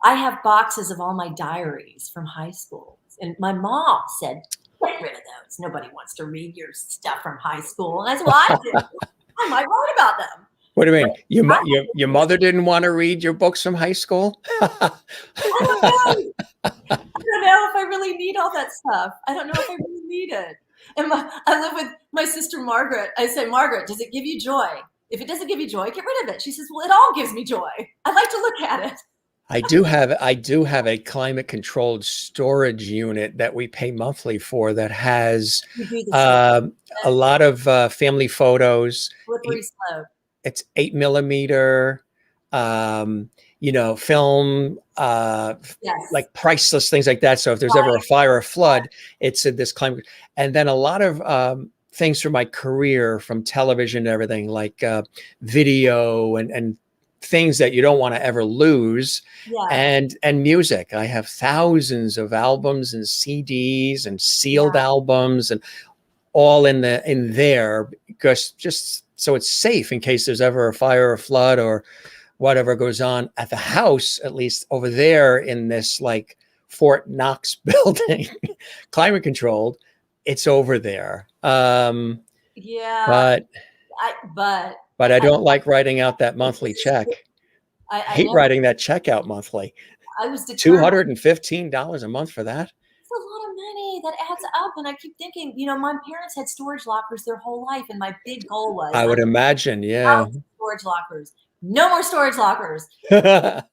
I have boxes of all my diaries from high school, and my mom said, get rid of those. Nobody wants to read your stuff from high school. And that's why I do. I might write about them. What do you mean? Your mother didn't want to read your books from high school? I don't know. I don't know if I really need all that stuff. I don't know if I really need it. And I live with my sister, Margaret. I say, Margaret, does it give you joy? If it doesn't give you joy, get rid of it. She says, well, it all gives me joy. I like to look at it. I do have a climate controlled storage unit that we pay monthly for that has a lot of family photos. Slippery slope. It's 8mm, film, like priceless things like that. So if there's ever a fire or flood, it's in this climate. And then a lot of things from my career, from television and everything, like video and things that you don't want to ever lose, and music. I have thousands of albums and CDs and sealed albums, and all in there, because just so it's safe in case there's ever a fire or flood or whatever goes on at the house. At least over there in this like Fort Knox building, climate controlled, it's over there. But I don't like writing out that monthly check. I hate writing that check out monthly. I was determined. $215 a month for that. It's a lot of money that adds up. And I keep thinking, my parents had storage lockers their whole life. And my big goal was, I would imagine, yeah. Storage lockers. No more storage lockers. I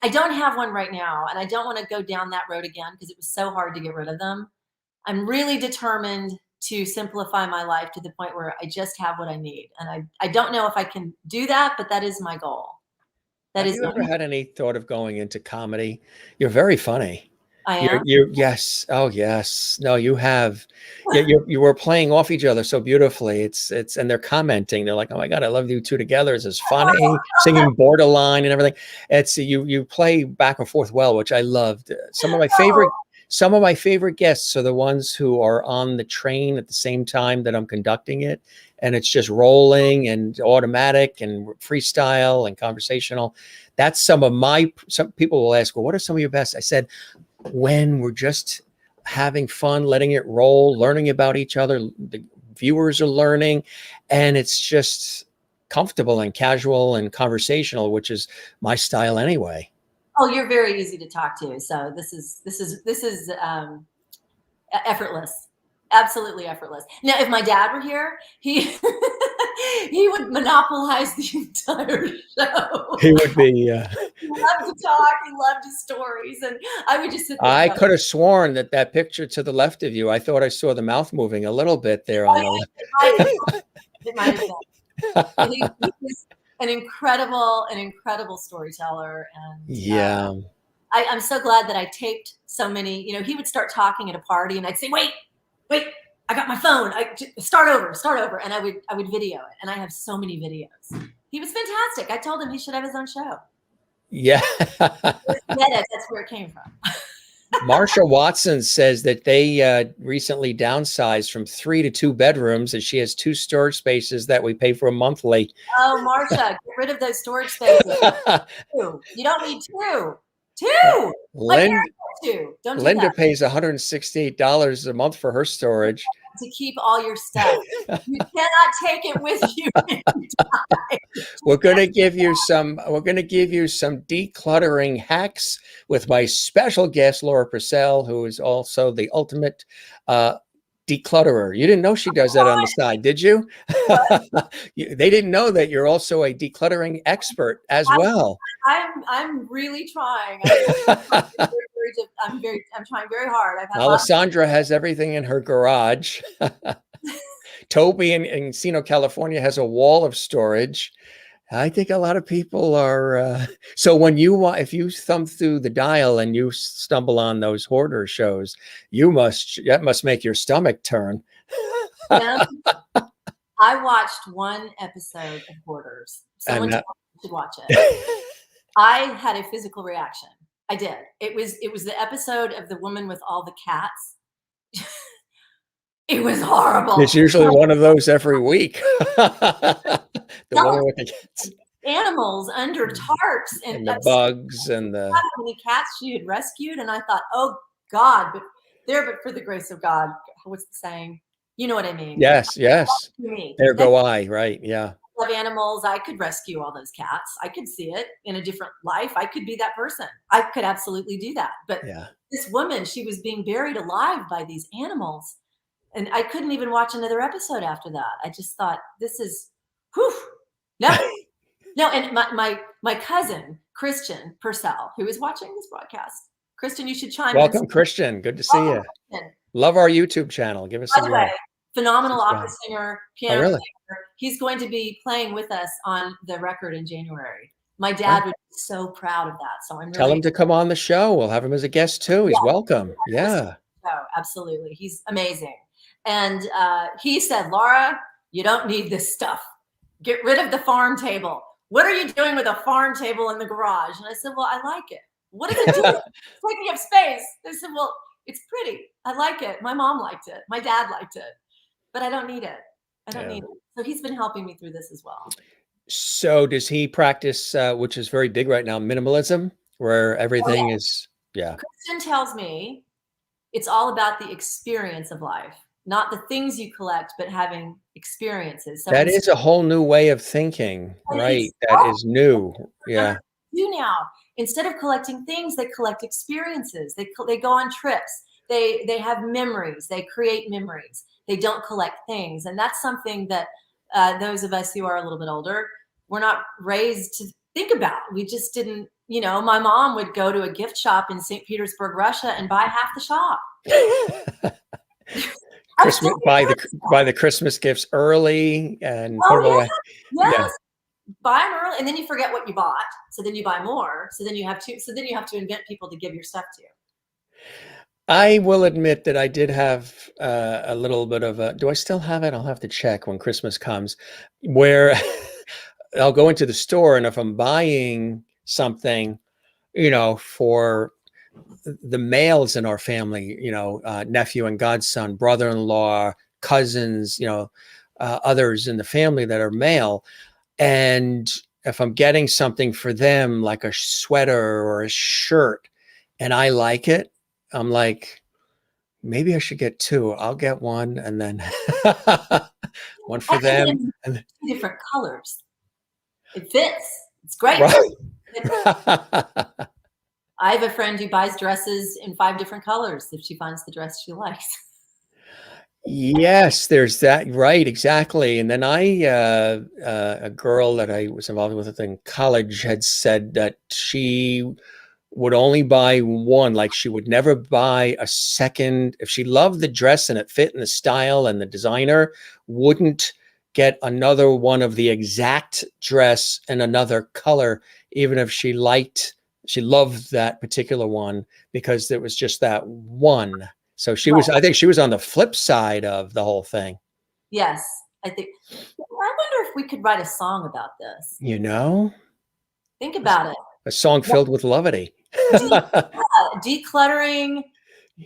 don't have one right now. And I don't want to go down that road again because it was so hard to get rid of them. I'm really determined to simplify my life to the point where I just have what I need. And I don't know if I can do that, but that is my goal. Have you ever had any thought of going into comedy? You're very funny. I am? Yes. Oh, yes. No, you have. You were playing off each other so beautifully. And they're commenting. They're like, oh my God, I love you two together. This is funny. Singing Borderline and everything. You play back and forth well, which I loved. Some of my favorite guests are the ones who are on the train at the same time that I'm conducting it. And it's just rolling and automatic and freestyle and conversational. That's some people will ask, well, what are some of your best? I said, when we're just having fun, letting it roll, learning about each other, the viewers are learning, and it's just comfortable and casual and conversational, which is my style anyway. Oh, you're very easy to talk to. So this is effortless. Absolutely effortless. Now, if my dad were here, he he would monopolize the entire show. He would be. He loved to talk. He loved his stories, and I would just sit there. I And go, could have sworn that that picture to the left of you, I thought I saw the mouth moving a little bit there on the left. it might have been. And he was an incredible storyteller, and Yeah. I'm so glad that I taped so many. You know, he would start talking at a party, and I'd say, "Wait, I got my phone. Start over," and I would video it. And I have so many videos. He was fantastic. I told him he should have his own show. Yeah. That's where it came from. Marsha Watson says that they recently downsized from 3 to 2 bedrooms, and she has 2 storage spaces that we pay for monthly. Oh, Marsha, get rid of those storage spaces. 2. You don't need 2. 2. Linda, Don't do Linda that. pays $168 a month for her storage. To keep all your stuff. You cannot take it with you when you die. We're going to give you some decluttering hacks with my special guest, Laura Purcell, who is also the ultimate declutterer. You didn't know she does that on the side, did you? They didn't know that you're also a decluttering expert as well. I'm really trying. I'm trying very hard. Alessandra has everything in her garage. Toby in Encino, California has a wall of storage. I think a lot of people are. So when if you thumb through the dial and you stumble on those hoarder shows, that must make your stomach turn. Yeah. I watched one episode of Hoarders. Someone told me to watch it. I had a physical reaction. I did. It was the episode of the woman with all the cats. It was horrible. There's usually one of those every week. The woman with the cats. Animals under tarps and the bugs and the how many cats she had rescued, and I thought, oh God, but for the grace of God. What's the saying? You know what I mean? Yes. There go I. Right? Yeah. Love animals. I could rescue all those cats. I could see it in a different life. I could be that person. I could absolutely do that. But this woman, she was being buried alive by these animals. And I couldn't even watch another episode after that. I just thought, this is, no. And my cousin, Christian Purcell, who is watching this broadcast. Christian, you should chime in. Welcome, Christian. Good to see you. Christian. Love our YouTube channel. Give us By the way, phenomenal opera singer, piano player. He's going to be playing with us on the record in January. My dad would be so proud of that. So I'm tell him to come on the show. We'll have him as a guest too. He's welcome. Yeah. Oh, absolutely. He's amazing. And he said, Laura, you don't need this stuff. Get rid of the farm table. What are you doing with a farm table in the garage? And I said, well, I like it. What does it do? It's taking up space. They said, well, it's pretty. I like it. My mom liked it. My dad liked it. But I don't need it. I don't need it. So he's been helping me through this as well. So does he practice, which is very big right now, minimalism, where everything is, Christian tells me it's all about the experience of life, not the things you collect, but having experiences. So that is a whole new way of thinking, right? That is new. Yeah. You now, instead of collecting things, they collect experiences. They go on trips. They have memories. They create memories. They don't collect things. And that's something that those of us who are a little bit older, we're not raised to think about. We just didn't, my mom would go to a gift shop in St. Petersburg, Russia, and buy half the shop. Christmas, buy the Christmas gifts early and put them away. Yes. Buy them early, and then you forget what you bought. So then you buy more. So then you have to invent people to give your stuff to. I will admit that I did have a little bit of a. Do I still have it? I'll have to check when Christmas comes. Where I'll go into the store, and if I'm buying something, for the males in our family, nephew and godson, brother-in-law, cousins, others in the family that are male. And if I'm getting something for them, like a sweater or a shirt, and I like it, I'm like, maybe I should get 2. I'll get one, and then one for them. And different colors. It fits. It's great. Right. I have a friend who buys dresses in 5 different colors if she finds the dress she likes. Yes, there's that. Right, exactly. And then a girl that I was involved with in college had said that she would only buy one, like she would never buy a second. If she loved the dress and it fit in the style and the designer, wouldn't get another one of the exact dress in another color, even if she loved that particular one because there was just that one. So she was, I think she was on the flip side of the whole thing. Yes, I think. I wonder if we could write a song about this. You know, Think about it. a song filled with levity. Decluttering,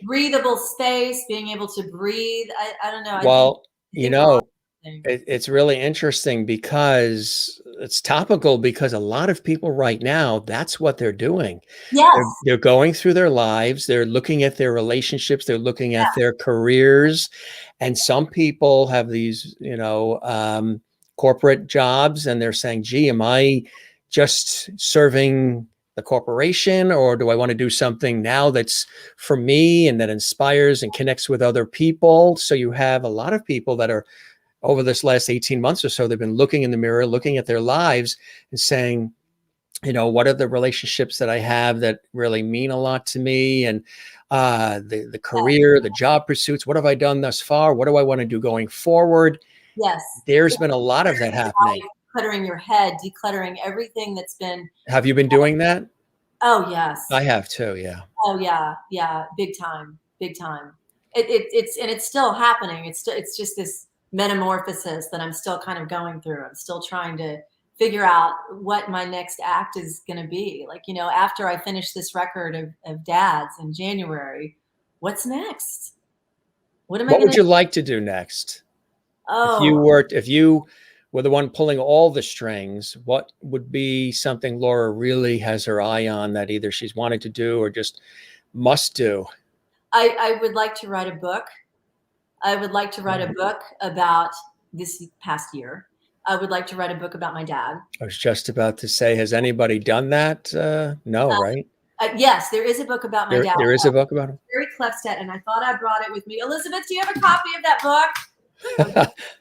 breathable space, being able to breathe. I don't know. Well, I think it's really interesting because it's topical because a lot of people right now, that's what they're doing. yes, They're going through their lives. They're looking at their relationships. They're looking at their careers. And some people have these, corporate jobs and they're saying, gee, am I just serving the corporation or do I want to do something now that's for me and that inspires and connects with other people? So you have a lot of people that are over this last 18 months or so, they've been looking in the mirror, looking at their lives and saying, what are the relationships that I have that really mean a lot to me? And the career, the job pursuits, what have I done thus far? What do I want to do going forward? yes. There's been a lot of that happening. Decluttering your head, decluttering everything that's been. Have you been doing that? Oh, yes. I have too, yeah. Oh, yeah. Yeah. Big time. Big time. It's still happening. It's just this metamorphosis that I'm still kind of going through. I'm still trying to figure out what my next act is going to be. Like, after I finish this record of Dad's in January, what's next? What would you like to do next? Oh, If you were the one pulling all the strings, what would be something Laura really has her eye on that either she's wanted to do or just must do? I would like to write a book. I would like to write a book about this past year. I would like to write a book about my dad. I was just about to say, has anybody done that? No, right? Yes, there is a book about my dad. There is a book about him? Jerry Klefstedt, and I thought I brought it with me. Elizabeth, do you have a copy of that book? I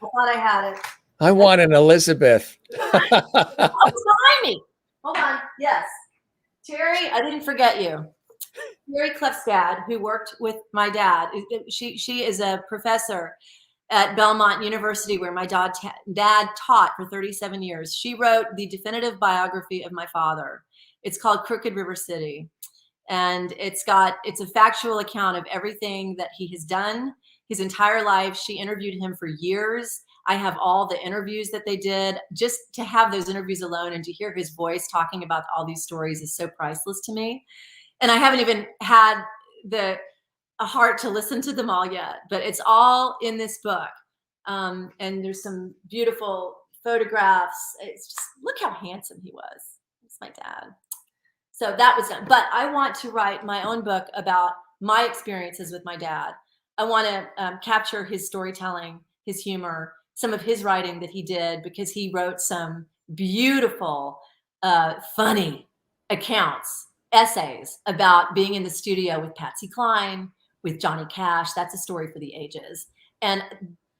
thought I had it. I want an Elizabeth. Oh, it's behind me. Hold on. Yes. Terry, I didn't forget you. Terry Klefstedt, who worked with my dad. She is a professor at Belmont University where my dad taught for 37 years. She wrote the definitive biography of my father. It's called Crooked River City. And it's a factual account of everything that he has done his entire life. She interviewed him for years. I have all the interviews that they did. Just to have those interviews alone and to hear his voice talking about all these stories is so priceless to me. And I haven't even had a heart to listen to them all yet, but it's all in this book. And there's some beautiful photographs. It's just, look how handsome he was. It's my dad. So that was done. But I want to write my own book about my experiences with my dad. I want to capture his storytelling, his humor, some of his writing that he did, because he wrote some beautiful, funny accounts, essays about being in the studio with Patsy Cline, with Johnny Cash. That's a story for the ages. And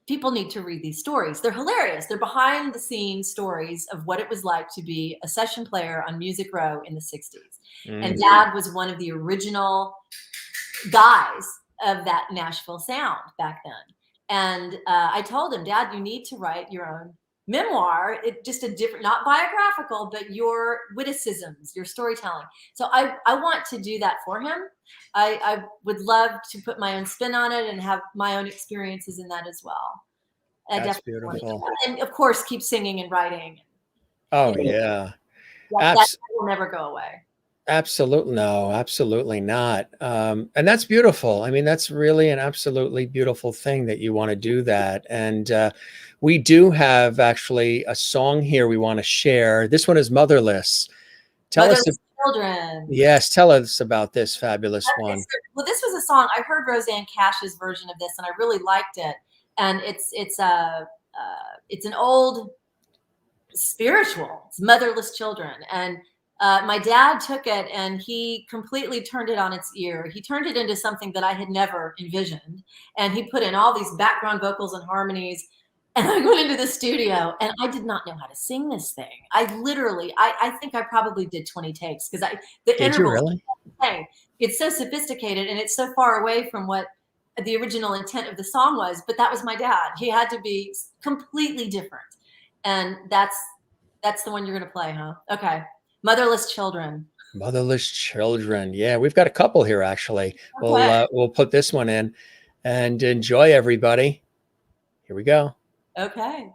people need to read these stories. They're hilarious. They're behind the scenes stories of what it was like to be a session player on Music Row in the 60s. And Dad was one of the original guys of that Nashville sound back then. And I told him, Dad, you need to write your own memoir. Just a different, not biographical, but your witticisms, your storytelling. So I want to do that for him. I would love to put my own spin on it and have my own experiences in that as well. That's beautiful. And of course, keep singing and writing. Oh, yeah. That will never go away. Absolutely. No, absolutely not. And that's beautiful. I mean, that's really an absolutely beautiful thing that you want to do that. And we do have actually a song here we want to share. This one is Motherless. Motherless Children. Yes, tell us about this fabulous one. Well, this was a song. I heard Roseanne Cash's version of this, and I really liked it. And it's an old spiritual. It's Motherless Children, and My dad took it and he completely turned it on its ear. He turned it into something that I had never envisioned. And he put in all these background vocals and harmonies. And I went into the studio and I did not know how to sing this thing. I think I probably did 20 takes because the Did you intervals. really? It's so sophisticated and it's so far away from what the original intent of the song was. But that was my dad. He had to be completely different. And that's the one you're going to play, huh? Okay. Motherless Children. Motherless Children. Yeah, we've got a couple here actually. Okay. We'll put this one in and enjoy, everybody. Here we go. Okay.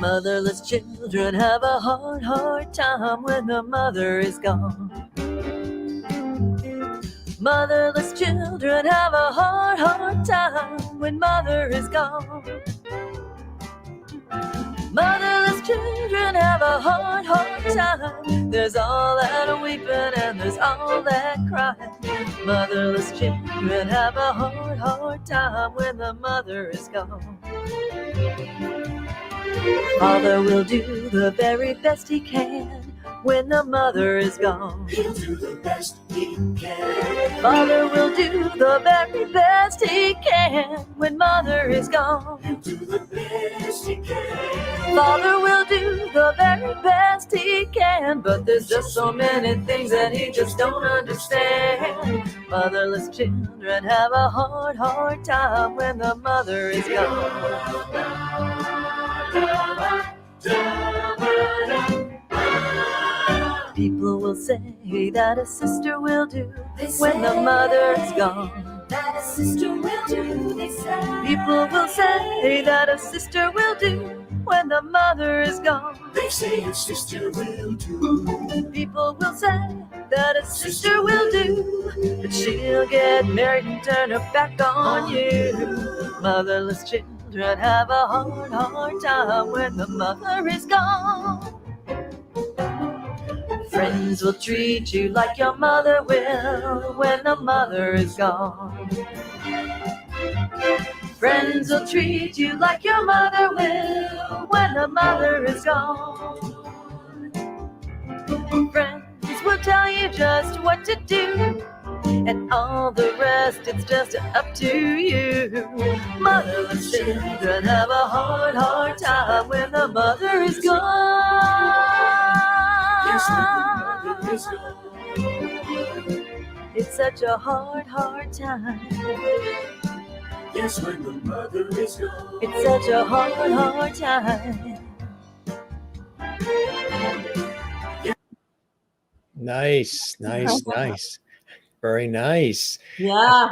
Motherless children have a hard time when the mother is gone. Motherless children have a hard time when mother is gone. Motherless children have a hard time. There's all that weeping and there's all that crying. Motherless children have a hard time when the mother is gone. Father will do the very best he can when the mother is gone. He'll do the best he can. Father will do the very best he can when mother is gone. He'll do the best he can. Father will do the very best he can, but there's just so many things that he just don't understand. Motherless children have a hard time when the mother is gone. People will say that a sister will do when the mother is gone. That a sister will do, they say. People will say that a sister will do when the mother is gone. They say a sister will do. People will say that a sister will do, but she'll get married and turn her back on you. Motherless children have a hard time when the mother is gone. Friends will treat you like your mother will when the mother is gone. Friends will treat you like your mother will when the mother is gone. Friends will tell you just what to do, and all the rest, it's just up to you. Motherless children have a hard time when the mother is gone. Yes, when the mother is gone. It's such a hard time. Yes, when the mother is gone. It's such a hard time. Nice. Very nice. Yeah,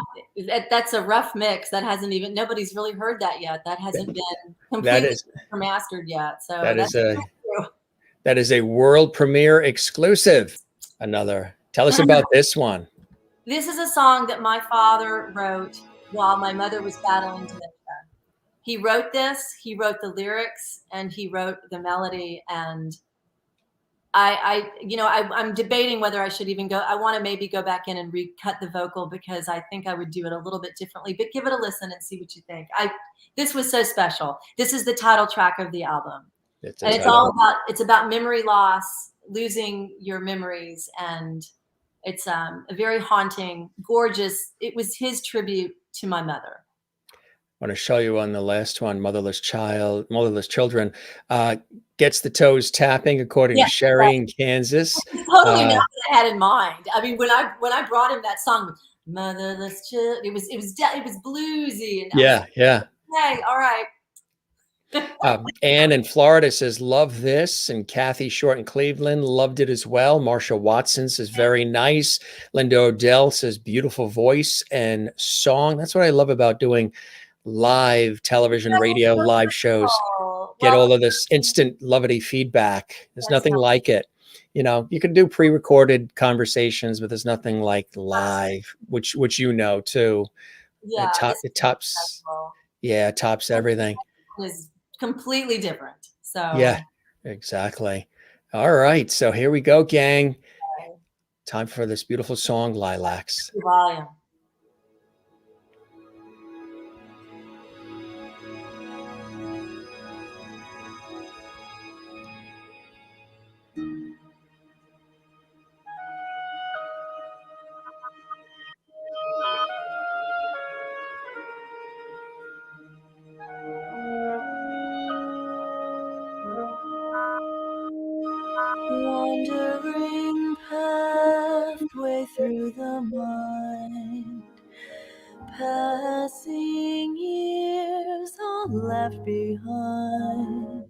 that's a rough mix. That hasn't even, nobody's really heard that yet. That hasn't been completely mastered yet. So that is a world premiere exclusive. Tell us about this one. This is a song that my father wrote while my mother was battling dementia. He wrote this, he wrote the lyrics, and he wrote the melody. And I'm debating whether I should even go. I want to maybe go back in and recut the vocal because I think I would do it a little bit differently, but give it a listen and see what you think. This was so special. This is the title track of the album. It's about memory loss, losing your memories. And it's a very haunting, gorgeous. It was his tribute to my mother. I want to show you on the last one, Motherless Children, gets the toes tapping, according to Sherry in Kansas. Totally not what I had in mind. I mean, when I brought him that song, Motherless Children, it was bluesy. And yeah. Hey, all right. Ann in Florida says, love this. And Kathy Short in Cleveland loved it as well. Marsha Watson says, very nice. Linda Odell says, beautiful voice and song. That's what I love about doing live television, radio, live shows. Get all of this instant lovely feedback. There's nothing like it. You know, you can do pre-recorded conversations, but there's nothing like live, which you know too. Yeah, it tops everything. It is completely different. So yeah, exactly. All right. So here we go, gang. Time for this beautiful song, Lilacs. Volume. Wandering pathway through the mind, passing years all left behind,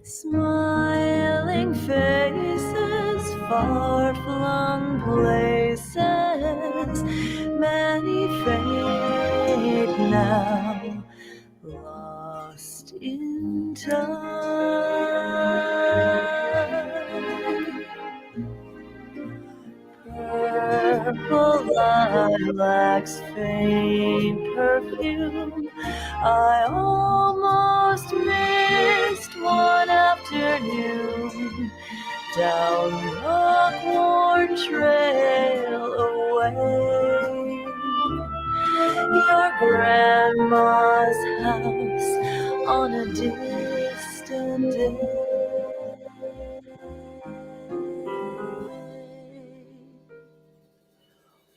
smiling faces, far-flung places, many fade now, lost in time. Purple lilacs, faint perfume. I almost missed one afternoon down rock-worn trail away. Your grandma's house on a distant day.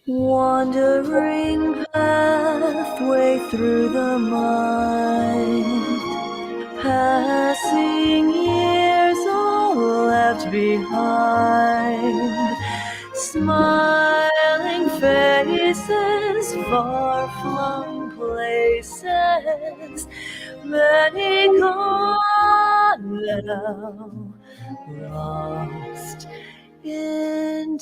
Wandering pathway through the mind, passing years all left behind, smiling faces, far-flung places, many gone now, lost in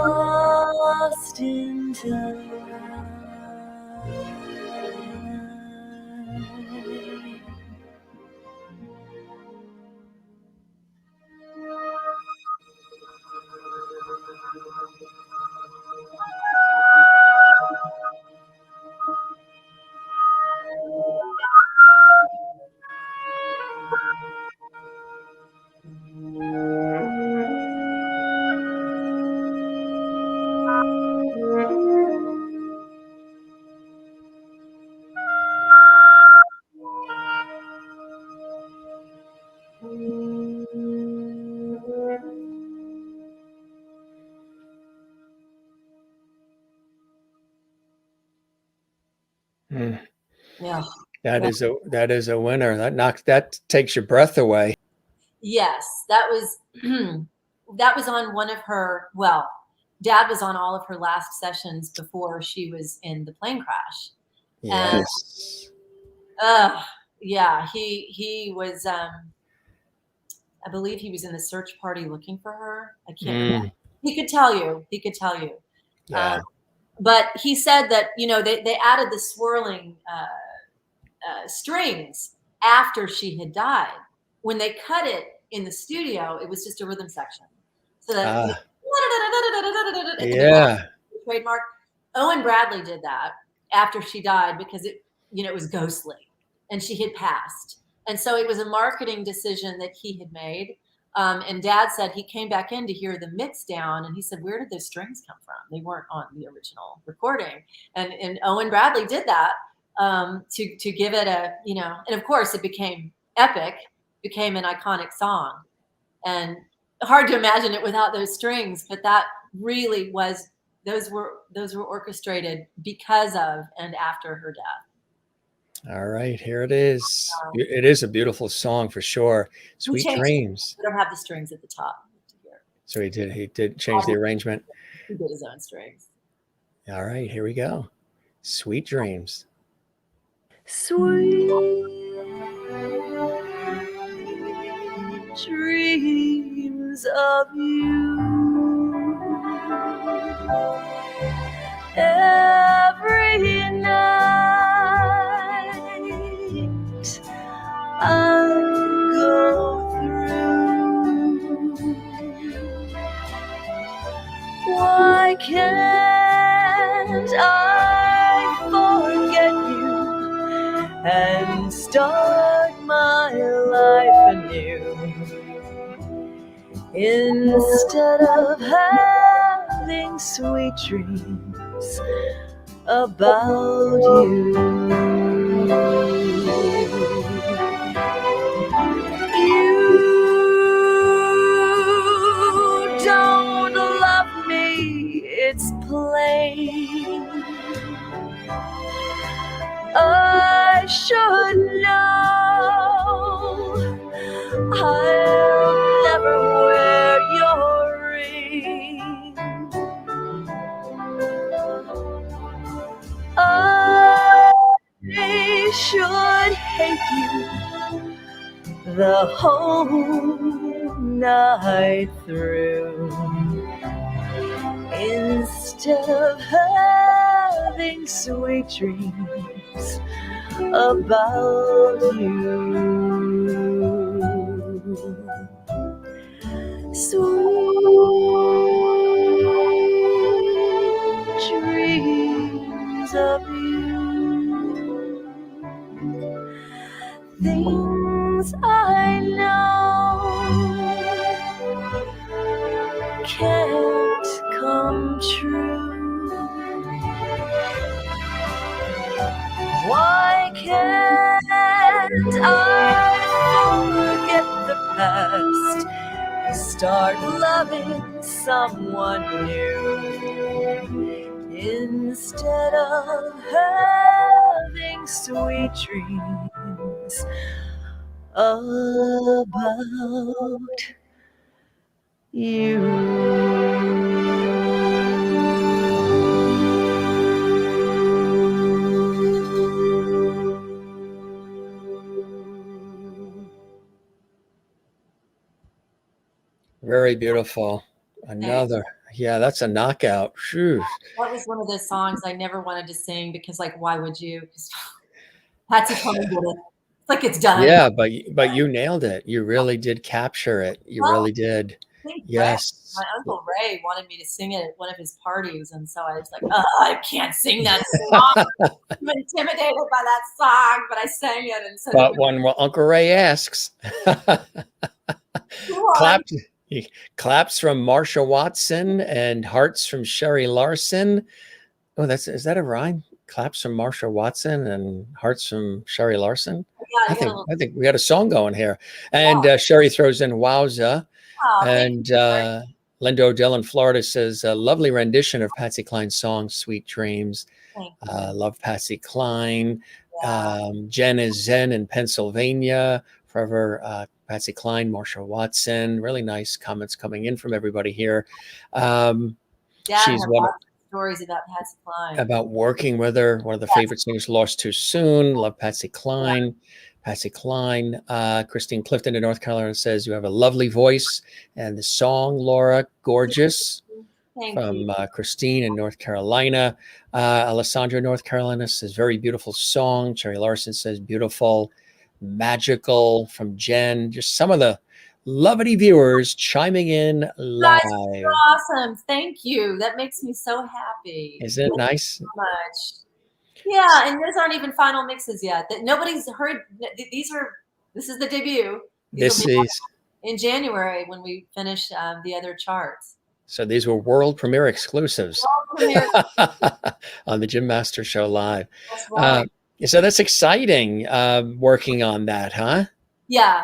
lost in time. Mm. Yeah. That is a winner. That takes your breath away. Yes, that was that was on one of her. Well, Dad was on all of her last sessions before she was in the plane crash. Yes. Yeah, he was. I believe he was in the search party looking for her. I can't remember. He could tell you. He could tell you. Yeah. But he said that they added the swirling strings after she had died. When they cut it in the studio, it was just a rhythm section. So that Yeah. trademark. Owen Bradley did that after she died because it was ghostly and she had passed. And so it was a marketing decision that he had made. And Dad said he came back in to hear the mix down, and he said, "Where did those strings come from? They weren't on the original recording." And Owen Bradley did that to give it and of course it became epic, became an iconic song, and hard to imagine it without those strings. But that really was those were orchestrated because of and after her death. All right, here it is. It is a beautiful song for sure. Sweet Dreams. We don't have the strings at the top. So he did change the arrangement. He did his own strings. All right, here we go. Sweet Dreams. Sweet dreams of you. Every night Why can't I forget you and start my life anew instead of having sweet dreams about you? You don't love me, it's plain. I should know. I'll never wear your ring. I should hate you the whole night through instead of having sweet dreams about you. Sweet dreams of you. Things I know can't come true. Why can't I forget the past, start loving someone new instead of having sweet dreams about you? Very beautiful. Another. Yeah, that's a knockout. Phew. That was one of those songs I never wanted to sing because, like, why would you? 'Cause Patsy Cline did it. It's like it's done. Yeah, but you nailed it. You really did capture it. You Well, really did. I think Yes. my Uncle Ray wanted me to sing it at one of his parties, and so I was like, I can't sing that song. I'm intimidated by that song, but I sang it. And so But when Uncle Ray asks, clapped, he claps from Marsha Watson and hearts from Sherry Larson. Oh, is that a rhyme? Claps from Marsha Watson and hearts from Sherry Larson. yeah, I think we got a song going here. And Sherry throws in wowza. And Linda Odell in Florida says, a lovely rendition of Patsy Cline's song, Sweet Dreams. Love Patsy Cline. Yeah. Jen is Zen in Pennsylvania. Forever Patsy Cline, Marsha Watson. Really nice comments coming in from everybody here. She's one of stories about Patsy Cline. About working with her. One of the favorite singers, Lost Too Soon. Love Patsy Cline. Yeah. Patsy Cline. Christine Clifton in North Carolina says, you have a lovely voice. And the song, Laura, gorgeous. From Christine in North Carolina. Alessandra, North Carolina says, very beautiful song. Cherry Larson says, beautiful, magical. From Jen. Just some of the lovely viewers chiming in live. That's awesome. Thank you. That makes me so happy. Isn't it nice? So much. Yeah, and those aren't even final mixes yet. That nobody's heard. This is the debut. This is in January when we finish the other charts. So these were world premiere exclusives on the Jim Master Show Live. That's right. So that's exciting. Working on that, huh? Yeah.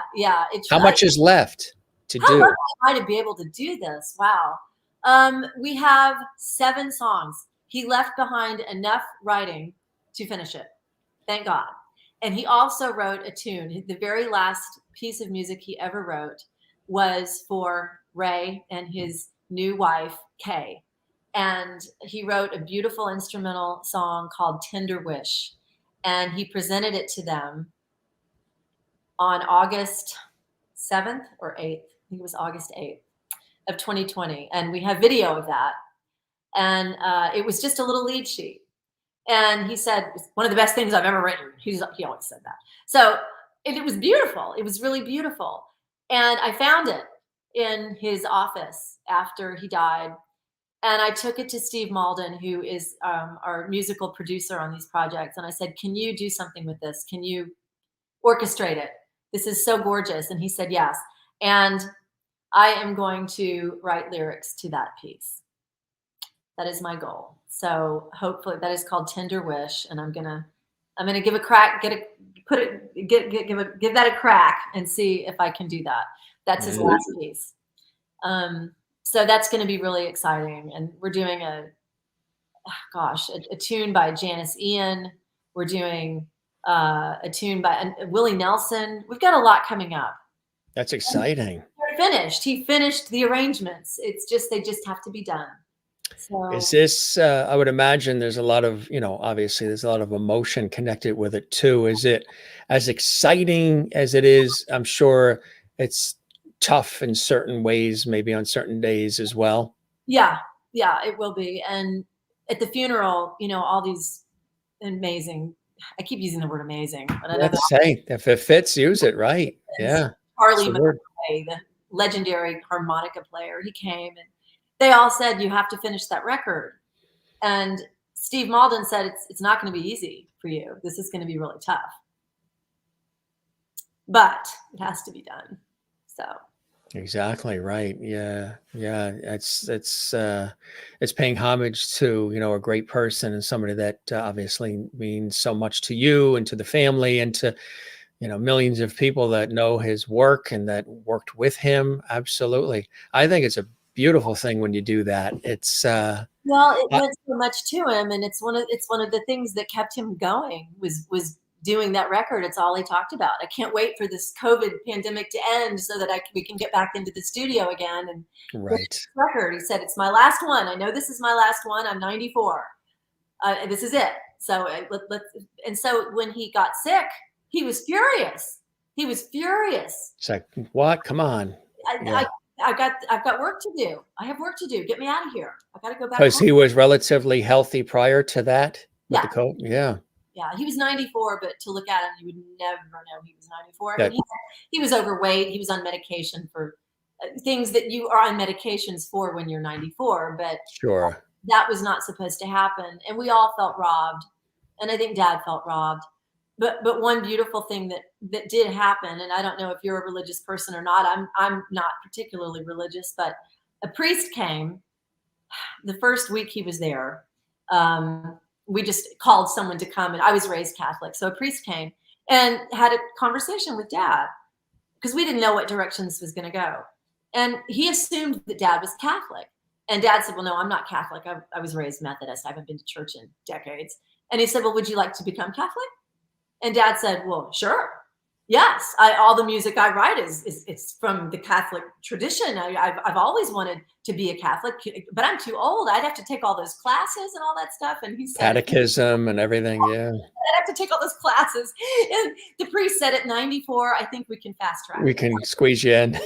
How much is left to do? How am I to be able to do this? Wow. We have 7 songs. He left behind enough writing to finish it. Thank God. And he also wrote a tune. The very last piece of music he ever wrote was for Ray and his new wife, Kay. And he wrote a beautiful instrumental song called Tender Wish. And he presented it to them on August 7th or 8th. I think it was August 8th of 2020. And we have video of that. And it was just a little lead sheet. And he said, it's one of the best things I've ever written. He always said that. So it was beautiful. It was really beautiful. And I found it in his office after he died. And I took it to Steve Malden, who is our musical producer on these projects. And I said, can you do something with this? Can you orchestrate it? This is so gorgeous. And he said, yes. And I am going to write lyrics to that piece. That is my goal. So hopefully that is called Tender Wish. And I'm gonna give a crack, give that a crack and see if I can do that. That's his last piece. So that's going to be really exciting. And we're doing a tune by Janice Ian. We're doing a tune by Willie Nelson. We've got a lot coming up. That's exciting. They're finished. He finished the arrangements. It's just, they just have to be done. So Is this, I would imagine there's a lot of, obviously there's a lot of emotion connected with it too. Is it as exciting as it is? I'm sure it's tough in certain ways, maybe on certain days as well. Yeah, it will be. And at the funeral, all these amazing, I keep using the word amazing, but I know Let's say if it fits, use it, right? Yeah. Charlie It's the word. McCoy, the legendary harmonica player, he came and they all said, you have to finish that record. And Steve Malden said, it's not going to be easy for you. This is going to be really tough. But it has to be done. So Exactly right. Yeah. It's paying homage to, a great person and somebody that obviously means so much to you and to the family and to, millions of people that know his work and that worked with him. Absolutely. I think it's a beautiful thing when you do that. It's well, it meant so much to him, and it's one of the things that kept him going was doing that record. It's all he talked about. I can't wait for this COVID pandemic to end so that we can get back into the studio again and right. record. He said, it's my last one. I know this is my last one. I'm 94. This is it. So and so when he got sick, he was furious. It's like, what? Come on. I've got work to do. I have work to do. Get me out of here. I got to go back. Because he was relatively healthy prior to that with Yeah. the COVID. Yeah. Yeah, he was 94, but to look at him, you would never know he was 94. That- I mean, he was overweight. He was on medication for things that you are on medications for when you're 94, but Sure. that was not supposed to happen. And we all felt robbed. And I think Dad felt robbed. But one beautiful thing that did happen, and I don't know if you're a religious person or not, I'm not particularly religious, but a priest came the first week he was there. We just called someone to come, and I was raised Catholic. So a priest came and had a conversation with Dad because we didn't know what direction this was going to go. And he assumed that Dad was Catholic. And Dad said, well, no, I'm not Catholic. I was raised Methodist. I haven't been to church in decades. And he said, well, would you like to become Catholic? And Dad said, well, sure. Yes. All the music I write it's from the Catholic tradition. I've always wanted to be a Catholic, but I'm too old. I'd have to take all those classes and all that stuff. And he said, Catechism and everything. Yeah. I'd have to take all those classes. And the priest said at 94, I think we can fast track. We can squeeze you in.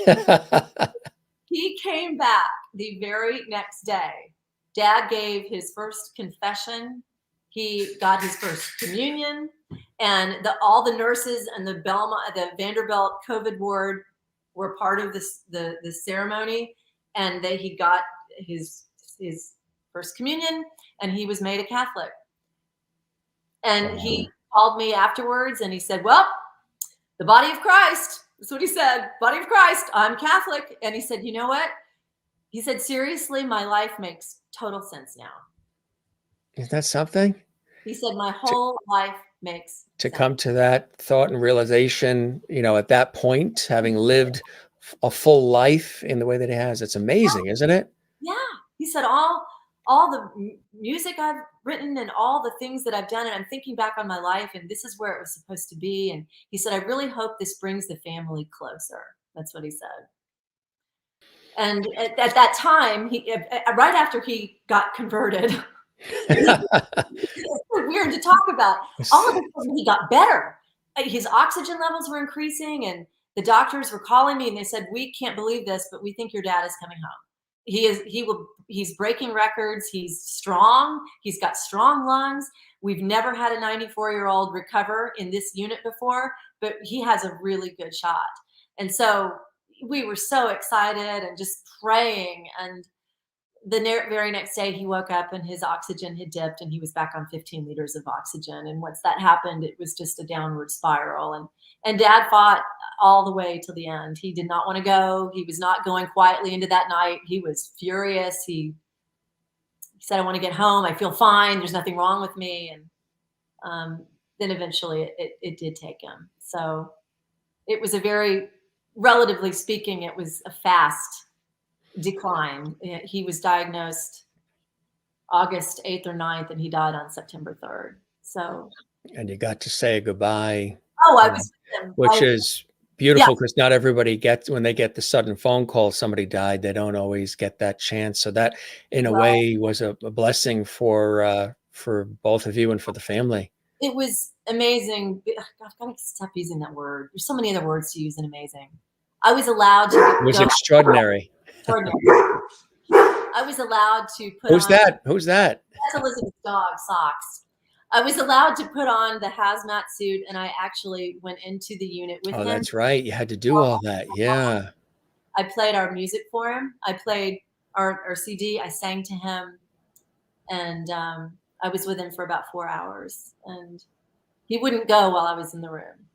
He came back the very next day. Dad gave his first confession. He got his first communion, and all the nurses and the Vanderbilt COVID ward were part of the ceremony, and he got his first communion, and he was made a Catholic. And he called me afterwards, and he said, "Well, the body of Christ." That's what he said. Body of Christ. I'm Catholic, and he said, "You know what?" He said, "Seriously, my life makes total sense now." Is that something? He said, my whole life makes To sense. come to that thought and realization, at that point, having lived a full life in the way that he has, it's amazing, isn't it? Yeah. He said, all the music I've written and all the things that I've done, and I'm thinking back on my life, and this is where it was supposed to be. And he said, I really hope this brings the family closer. That's what he said. And at that time, right after he got converted, it's so weird to talk about. All of a sudden, he got better. His oxygen levels were increasing, and the doctors were calling me, and they said, "We can't believe this, but we think your dad is coming home. He's breaking records. He's strong. He's got strong lungs. We've never had a 94-year-old recover in this unit before, but he has a really good shot." And so we were so excited and just praying. And very next day, he woke up and his oxygen had dipped and he was back on 15 liters of oxygen. And once that happened, it was just a downward spiral. And Dad fought all the way till the end. He did not want to go. He was not going quietly into that night. He was furious. He said, I want to get home. I feel fine. There's nothing wrong with me. And then eventually it did take him. So it was a very, relatively speaking, it was a fast decline. He was diagnosed August 8th or 9th, and he died on September 3rd. So, and you got to say goodbye. Oh, I was with him. Which is beautiful, because not everybody gets, when they get the sudden phone call, somebody died, they don't always get that chance. So that in a way was a blessing for both of you and for the family. It was amazing. I've got to stop using that word. There's so many other words to use in amazing. I was allowed to. It was extraordinary. I was allowed to put Who's that? That's Elizabeth's dog, Socks. I was allowed to put on the hazmat suit, and I actually went into the unit with him. Oh, that's right. You had to do all that. Yeah. I played our music for him. I played our CD. I sang to him, and I was with him for about 4 hours, and he wouldn't go while I was in the room.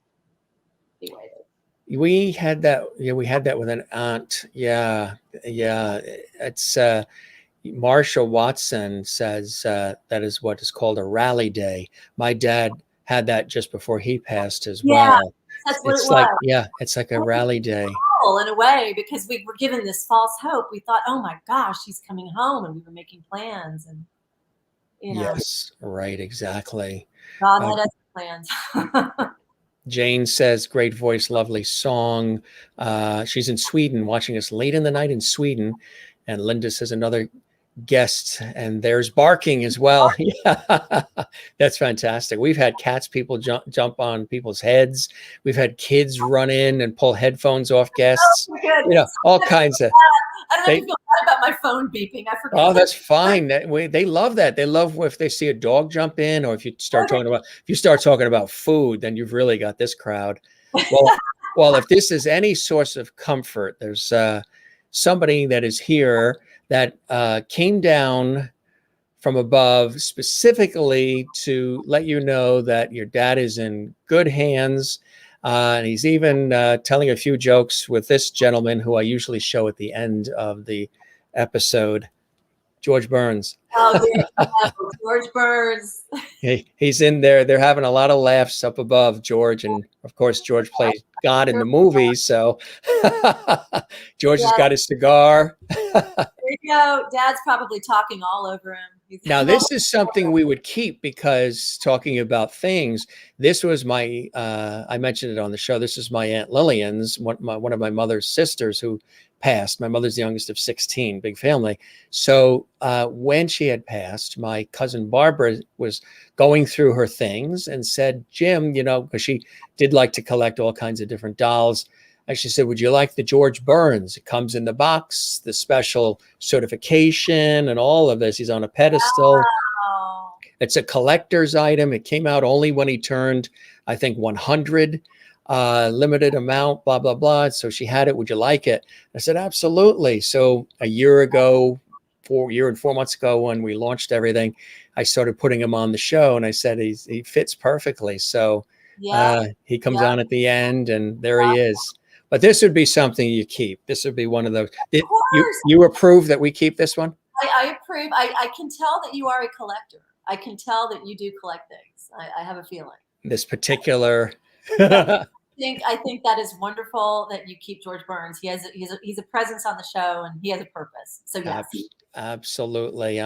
He waited. We had that. Yeah, we had that with an aunt. Yeah. It's Marsha Watson says that is what is called a rally day. My dad had that just before he passed as well. That's what it's it was. It's like a rally day. In a way, because we were given this false hope. We thought, oh my gosh, he's coming home, and we were making plans, and Yes, right, exactly. God had other plans. Jane says, great voice, lovely song. She's in Sweden, watching us late in the night in Sweden. And Linda says, another guest, and there's barking as well. Yeah, that's fantastic. We've had cats, people jump on people's heads. We've had kids run in and pull headphones off guests. Oh, all kinds of. I don't know if you feel bad about my phone beeping. I forgot. Oh, that's fine. They love that. They love if they see a dog jump in, or if you start talking about food, then you've really got this crowd. Well, if this is any source of comfort, there's somebody that is here that came down from above specifically to let you know that your dad is in good hands. And he's even telling a few jokes with this gentleman who I usually show at the end of the episode, George Burns. Oh, George Burns. He's in there. They're having a lot of laughs up above, George. And of course, George plays God in the movie. So George has got his cigar. There you go. Dad's probably talking all over him. Now, this is something we would keep, because talking about things, this was my, I mentioned it on the show. This is my Aunt Lillian's, one of my mother's sisters who passed. My mother's the youngest of 16, big family. So when she had passed, my cousin Barbara was going through her things and said, Jim, because she did like to collect all kinds of different dolls. And she said, would you like the George Burns? It comes in the box, the special certification and all of this. He's on a pedestal. Wow. It's a collector's item. It came out only when he turned, I think, 100, limited amount, blah, blah, blah. So she had it. Would you like it? I said, absolutely. So a year and 4 months ago, when we launched everything, I started putting him on the show, and I said, he fits perfectly. So he comes on at the end, and there he is. But this would be something you keep. This would be one of those. You approve that we keep this one? I approve. I can tell that you are a collector. I can tell that you do collect things. I have a feeling. This particular. I think that is wonderful that you keep George Burns. He's a presence on the show, and he has a purpose. So yes. Absolutely.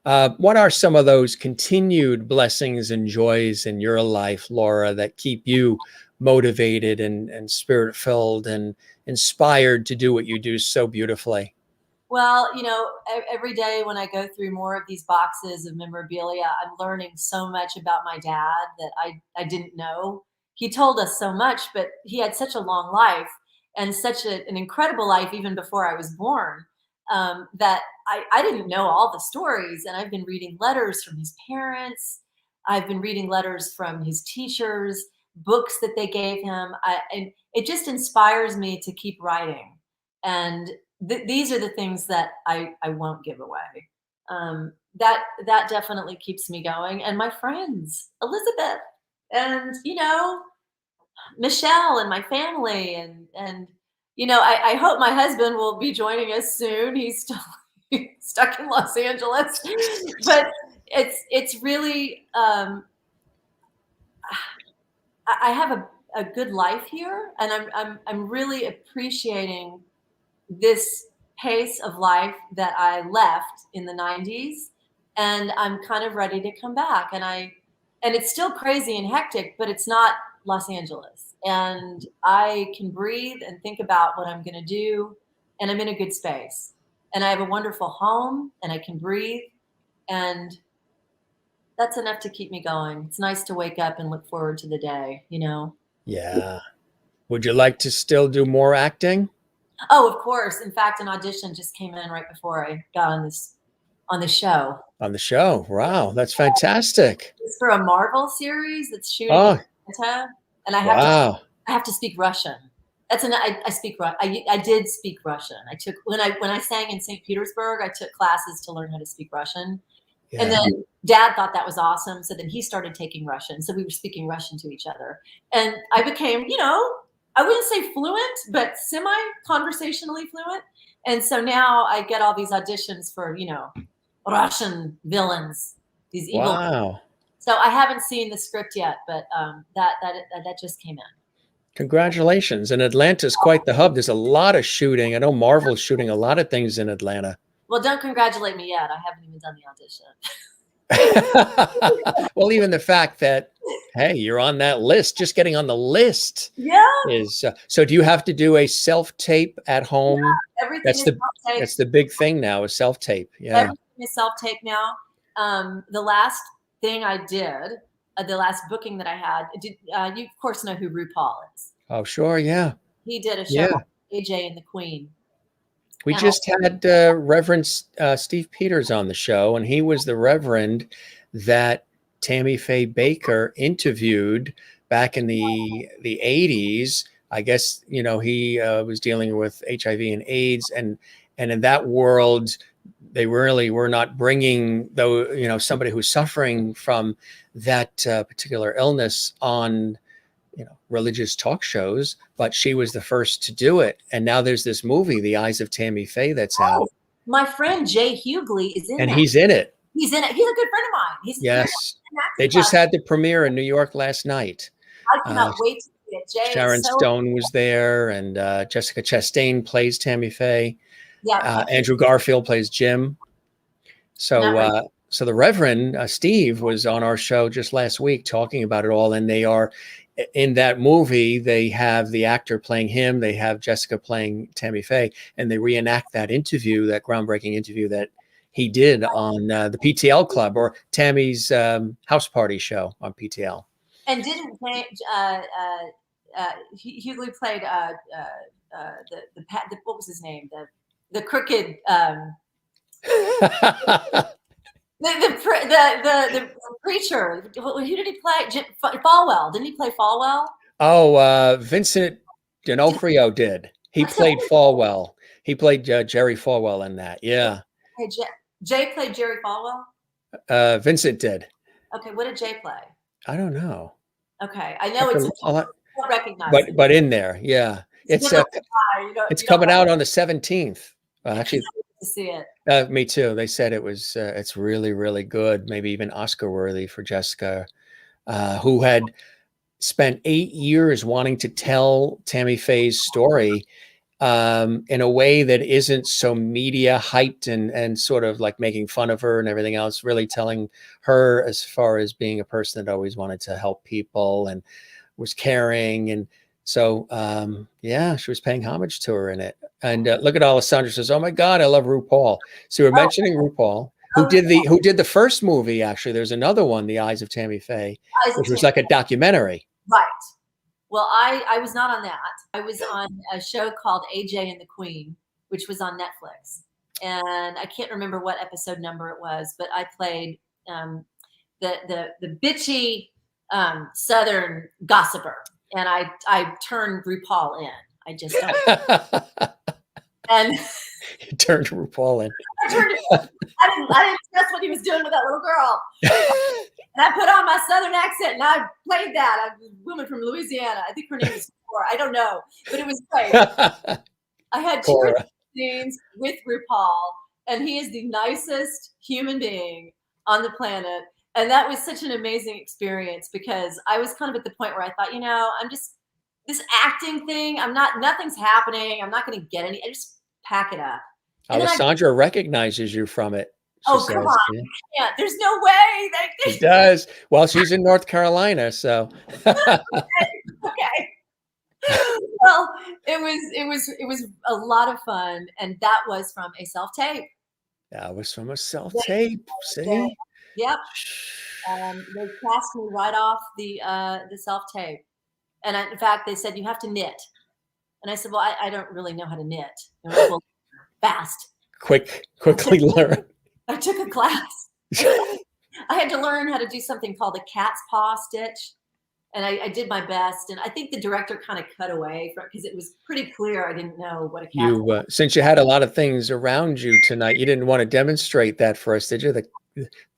What are some of those continued blessings and joys in your life, Laura, that keep you motivated and spirit-filled and inspired to do what you do so beautifully? Well, every day when I go through more of these boxes of memorabilia, I'm learning so much about my dad that I didn't know. He told us so much, but he had such a long life and such an incredible life even before I was born, that I didn't know all the stories. And I've been reading letters from his parents. I've been reading letters from his teachers, books that they gave him. And it just inspires me to keep writing. And these are the things that I won't give away. That definitely keeps me going. And my friends, Elizabeth, and Michelle, and my family, and I hope my husband will be joining us soon. He's still stuck in Los Angeles, but it's really I have a good life here, and I'm really appreciating this pace of life that I left in the 90s, and I'm kind of ready to come back. And it's still crazy and hectic, but it's not Los Angeles. And I can breathe and think about what I'm going to do, and I'm in a good space. And I have a wonderful home, and I can breathe, and that's enough to keep me going. It's nice to wake up and look forward to the day, Yeah. Would you like to still do more acting? Oh, of course. In fact, an audition just came in right before I got on the show. On the show. Wow, that's fantastic. It's for a Marvel series that's shooting Oh, in Atlanta, and wow. I have to speak Russian. I speak I did speak Russian. I took when I sang in St. Petersburg, I took classes to learn how to speak Russian. Yeah. And then Dad thought that was awesome, so then he started taking Russian. So we were speaking Russian to each other, and I became, I wouldn't say fluent, but semi-conversationally fluent. And so now I get all these auditions for, Russian villains, these evil. Wow. So I haven't seen the script yet, but that just came in. Congratulations. And Atlanta's quite the hub. There's a lot of shooting. I know Marvel's shooting a lot of things in Atlanta. Well, don't congratulate me yet. I haven't even done the audition. Well, even the fact that, hey, you're on that list, just getting on the list is, so do you have to do a self-tape at home? Yeah, everything that's the big thing now, is self-tape. Yeah. Everything is self-tape now. The last thing I did, the last booking that I had, you of course know who RuPaul is. Oh, sure. Yeah. He did a show, AJ and the Queen. We just had Reverend Steve Peters on the show, and he was the Reverend that Tammy Faye Baker interviewed back in the 80s. I guess, he was dealing with HIV and AIDS, and in that world, they really were not bringing somebody who's suffering from that particular illness on religious talk shows, but she was the first to do it. And now there's this movie, The Eyes of Tammy Faye, that's out. My friend Jay Hughley is in it. And he's in it. He's in it. He's a good friend of mine. Yes. They just had the premiere in New York last night. I cannot wait to see it. Jay Sharon Stone was there, and Jessica Chastain plays Tammy Faye. Yeah. Andrew Garfield plays Jim. So the Reverend Steve was on our show just last week talking about it all, and they are in that movie. They have the actor playing him, they have Jessica playing Tammy Faye, and they reenact that interview, that groundbreaking interview that he did on the PTL Club, or Tammy's house party show on PTL. And didn't Hughley played what was his name, the crooked the preacher. Who did he play? Falwell. Didn't he play Falwell? Oh, Vincent D'Onofrio did. He played Falwell. He played Jerry Falwell in that. Yeah. Hey, Jay played Jerry Falwell? Vincent did. Okay, what did Jay play? I don't know. Okay, I know I don't recognize but in there, yeah. It's coming out on the 17th. Actually, to see it. Me too. They said it's really, really good, maybe even Oscar worthy for Jessica, who had spent 8 years wanting to tell Tammy Faye's story in a way that isn't so media hyped and sort of like making fun of her and everything else, really telling her as far as being a person that always wanted to help people and was caring. And so, she was paying homage to her in it. And look at Alessandra says, "Oh my God, I love RuPaul." So we're mentioning RuPaul, who did the first movie. Actually, there's another one, The Eyes of Tammy Faye, which was like a documentary. Right. Well, I was not on that. I was on a show called AJ and the Queen, which was on Netflix. And I can't remember what episode number it was, but I played the bitchy Southern gossiper. And I turned RuPaul in. I just don't. And You turned RuPaul in. I didn't trust what he was doing with that little girl. And I put on my Southern accent and I played that. I was a woman from Louisiana. I think her name was Cora. I don't know, but it was great. I had two scenes with RuPaul, and he is the nicest human being on the planet. And that was such an amazing experience because I was kind of at the point where I thought, I'm just this acting thing. Nothing's happening. I'm not going to get any. I just pack it up. And Alessandra recognizes you from it. Come on. Yeah, there's no way. She does. Well, she's in North Carolina, so. Okay. Well, it was a lot of fun, and that was from a self-tape. That was from a self-tape. See? Yep. They cast me right off the self-tape, and in fact, they said you have to knit, and I said, well, I don't really know how to knit. Fast. Quickly learn. I took a class. I had to learn how to do something called a cat's paw stitch. And I did my best. And I think the director kind of cut away because it was pretty clear I didn't know what a cat since you had a lot of things around you tonight, you didn't want to demonstrate that for us, did you?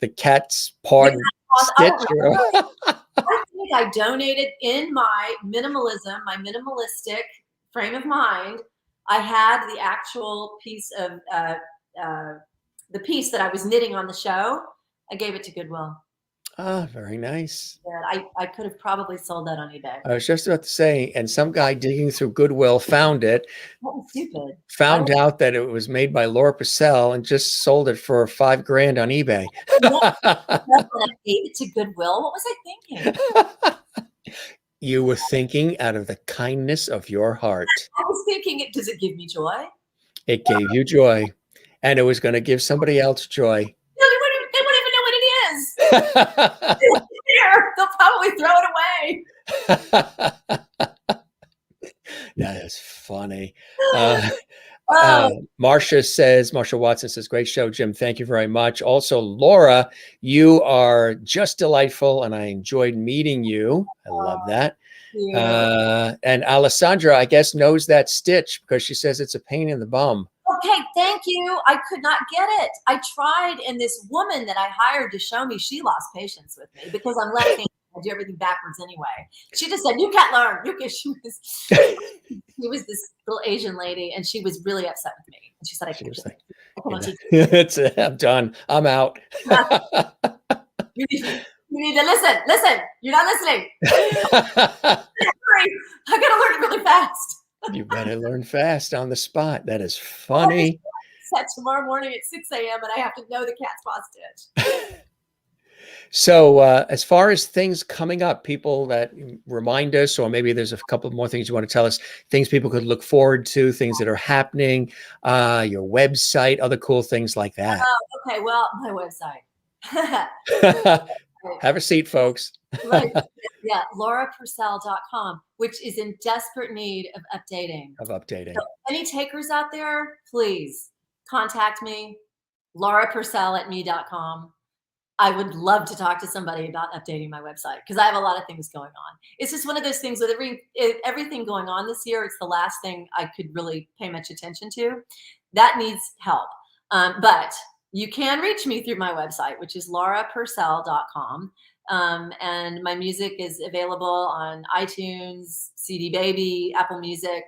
The cat's paw stitch? I think I donated in my minimalism, my minimalistic frame of mind. I had the actual piece of the piece that I was knitting on the show. I gave it to Goodwill. Ah, very nice. Yeah, I could have probably sold that on eBay. I was just about to say, and some guy digging through Goodwill found it. That was stupid. Found out that it was made by Laura Purcell and just sold it for $5,000 on eBay. I gave it to Goodwill. What was I thinking? You were thinking out of the kindness of your heart. I was thinking, does it give me joy? It gave you joy, and it was going to give somebody else joy. No, they won't even know what it is. They'll probably throw it away. That is funny. Marsha Watson says, great show, Jim. Thank you very much. Also, Laura, you are just delightful, and I enjoyed meeting you. I love that. Yeah. And Alessandra, I guess, knows that stitch because she says it's a pain in the bum. Okay, thank you. I could not get it. I tried, and this woman that I hired to show me, she lost patience with me because I'm left-handed. I do everything backwards anyway. She just said, "You can't learn." She was this little Asian lady, and she was really upset with me. And she said, I'm done. I'm out. You need to listen. Listen, you're not listening. I gotta learn it really fast. You better learn fast on the spot. That is funny. Set tomorrow morning at 6 a.m. and I have to know the cat's paw stitch. So as far as things coming up, people that remind us, or maybe there's a couple more things you want to tell us, things people could look forward to, things that are happening, your website, other cool things like that. Okay, well, my website. Have a seat, folks. Right. Yeah, laurapurcell.com, which is in desperate need of updating. So any takers out there, please contact me, laurapurcell@me.com. I would love to talk to somebody about updating my website because I have a lot of things going on. It's just one of those things with everything going on this year. It's the last thing I could really pay much attention to. That needs help. But you can reach me through my website, which is laurapurcell.com. And my music is available on iTunes, CD Baby, Apple Music,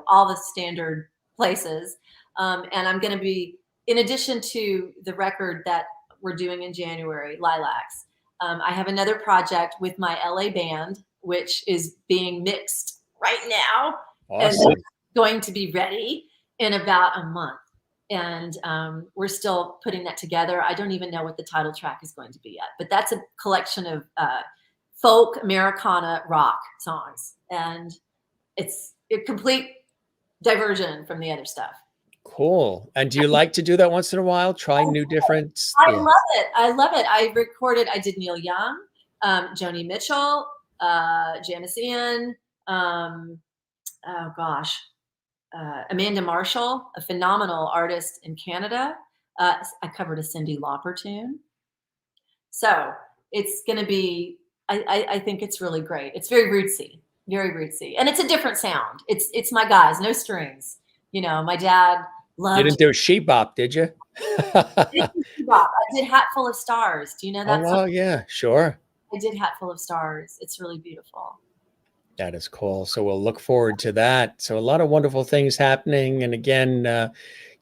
all the standard places. And I'm going to be, in addition to the record that we're doing in January, Lilacs, I have another project with my LA band, which is being mixed right now. Awesome. And going to be ready in about a month. And we're still putting that together. I don't even know what the title track is going to be yet, but that's a collection of folk Americana rock songs. And it's a complete diversion from the other stuff. Cool. And do you like to do that once in a while? Try new different. I love it. I love it. I did Neil Young, Joni Mitchell, Janice Ian, Amanda Marshall, a phenomenal artist in Canada. I covered a Cyndi Lauper tune. So it's going to be, I think it's really great. It's very rootsy, and it's a different sound. It's my guys, no strings. You know, my dad You loved. didn't do Sheep Bop, did you? I did Hatful of Stars. Do you know Oh, that song? well, yeah, sure. I did Hatful of Stars. It's really beautiful. That is cool. So we'll look forward to that. So a lot of wonderful things happening. And again,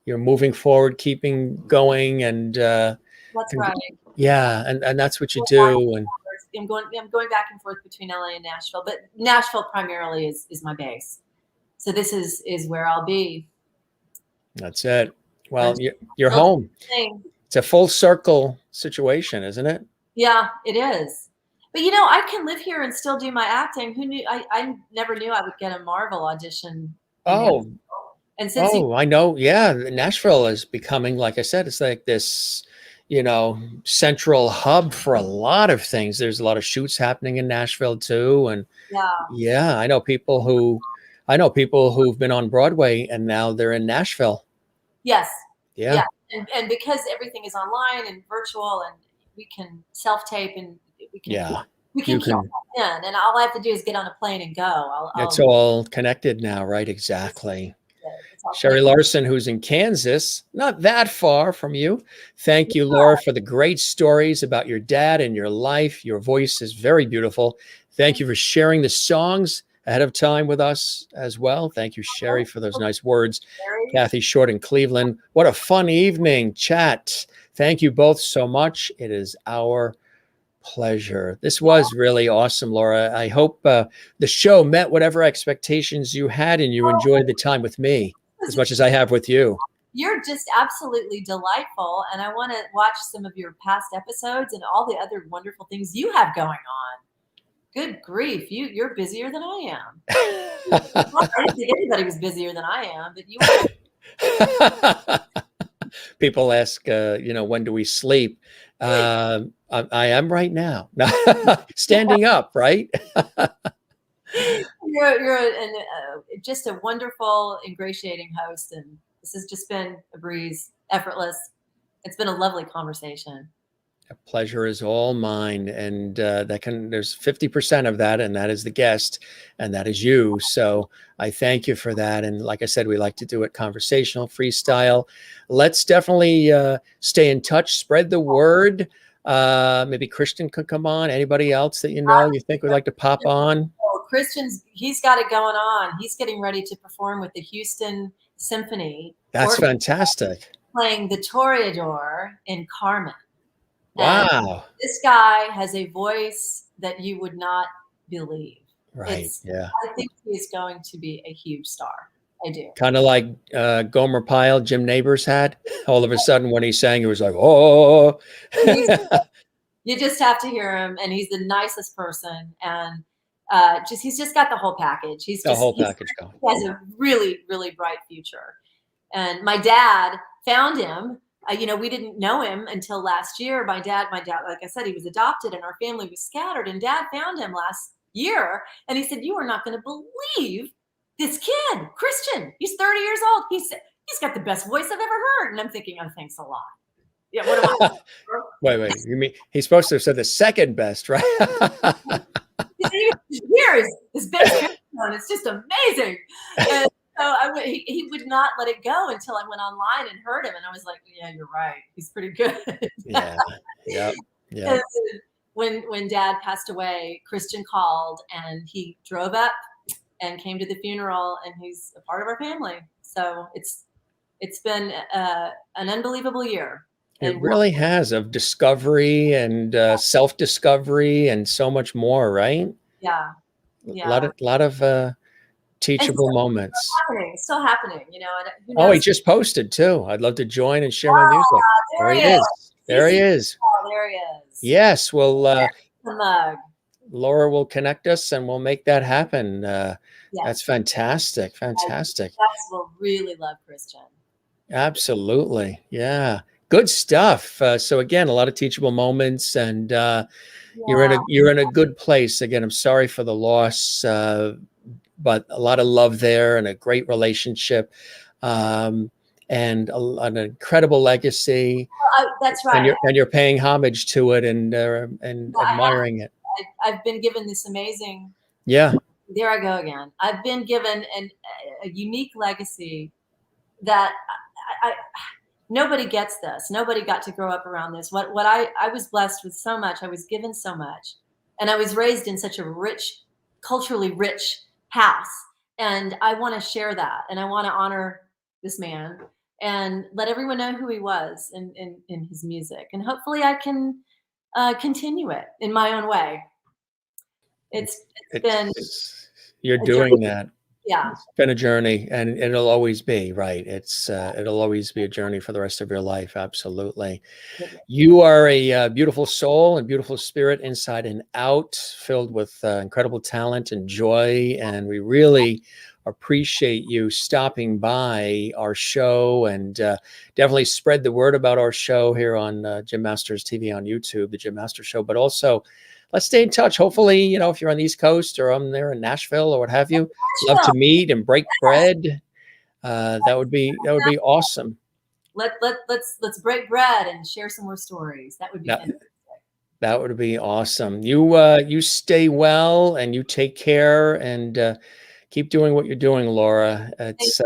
you're moving forward, keeping going. And That's right. yeah, and that's what you do. And I'm going back and forth between LA and Nashville, but Nashville primarily is my base. So this is where I'll be. that's it. Well, you're home. It's a full circle situation, isn't it? Yeah, it is. But you know, I can live here and still do my acting. Who knew? I never knew I would get a Marvel audition. Oh, and since I know. Yeah, Nashville is becoming, like I said, it's like this, central hub for a lot of things. There's a lot of shoots happening in Nashville too, and yeah, I know people who've been on Broadway and now they're in Nashville. Yes. Yeah. And because everything is online and virtual, and we can self-tape and we can keep in, and all I have to do is get on a plane and go. It's all connected now, right? Exactly. Sherry Larson, who's in Kansas, not that far from you. Thank you, Laura, for the great stories about your dad and your life. Your voice is very beautiful. Thank you for sharing the songs ahead of time with us as well. Thank you, Sherry, for those nice words. Kathy Short in Cleveland. What a fun evening chat. Thank you both so much. It is our pleasure. This was really awesome, Laura. I hope the show met whatever expectations you had and you enjoyed the time with me as much as I have with you. You're just absolutely delightful. And I want to watch some of your past episodes and all the other wonderful things you have going on. Good grief. You're busier than I am. I didn't think anybody was busier than I am, but you are. People ask, when do we sleep? I am right now. Standing up, right? You're just a wonderful, ingratiating host, and this has just been a breeze, effortless. It's been a lovely conversation. A pleasure is all mine, and there's 50% of that, and that is the guest, and that is you. So I thank you for that. And like I said, we like to do it conversational, freestyle. Let's definitely stay in touch, spread the word. Maybe Christian could come on. Anybody else that you think would like to pop on? Oh, Christian's, he's got it going on. He's getting ready to perform with the Houston Symphony. That's fantastic. Playing the Toreador in Carmen. Wow. And this guy has a voice that you would not believe. Right. Yeah. I think he's going to be a huge star. I do. Kind of like Gomer Pyle, Jim Nabors had. All of a sudden when he sang, it was like, oh. You just have to hear him. And he's the nicest person. And he's just got the whole package. He has a really, really bright future. And my dad found him. We didn't know him until last year. My dad, like I said, he was adopted and our family was scattered, and Dad found him last year. And he said, "You are not going to believe this kid, Christian. He's 30 years old. He said, he's got the best voice I've ever heard." And I'm thinking, oh, thanks a lot. Yeah. What am I? Wait. You mean he's supposed to have said the second best, right? Here is his best. It's just amazing. And so he would not let it go until I went online and heard him. And I was like, yeah, you're right. He's pretty good. Yeah. When Dad passed away, Christian called and he drove up and came to the funeral, and he's a part of our family. So it's been an unbelievable year. It really has, of discovery and self-discovery and so much more, right? Yeah. A lot of teachable moments. Still happening, He just posted too. I'd love to join and share my music. There he is. There he is. Oh, there he is. Yes. Well, the mug. Laura will connect us and we'll make that happen. That's fantastic. Fantastic. I will really love Christian. Absolutely. Yeah. Good stuff. So again, a lot of teachable moments, and you're in a good place. Again, I'm sorry for the loss, but a lot of love there and a great relationship, and an incredible legacy. That's right. And you're paying homage to it and admiring it. I've been given this amazing. Yeah. There I go again. I've been given a unique legacy that I nobody gets this. Nobody got to grow up around this. What I was blessed with so much. I was given so much, and I was raised in such a rich, culturally rich house. And I want to share that, and I want to honor this man and let everyone know who he was in his music. And hopefully, I can continue it in my own way. It's been you're a doing journey. that. Yeah. It's been a journey, and it'll always be, right. It'll always be a journey for the rest of your life. Absolutely. You are a beautiful soul and beautiful spirit inside and out, filled with incredible talent and joy. And we really appreciate you stopping by our show, and definitely spread the word about our show here on Jim Masters TV on YouTube, the Jim Masters Show. But also, let's stay in touch. Hopefully, you know, if you're on the East Coast or I'm there in Nashville or what have you, love to meet and break bread. That would be awesome. Let's break bread and share some more stories. That would be fantastic. That would be awesome. You stay well, and you take care, and keep doing what you're doing, Laura. It's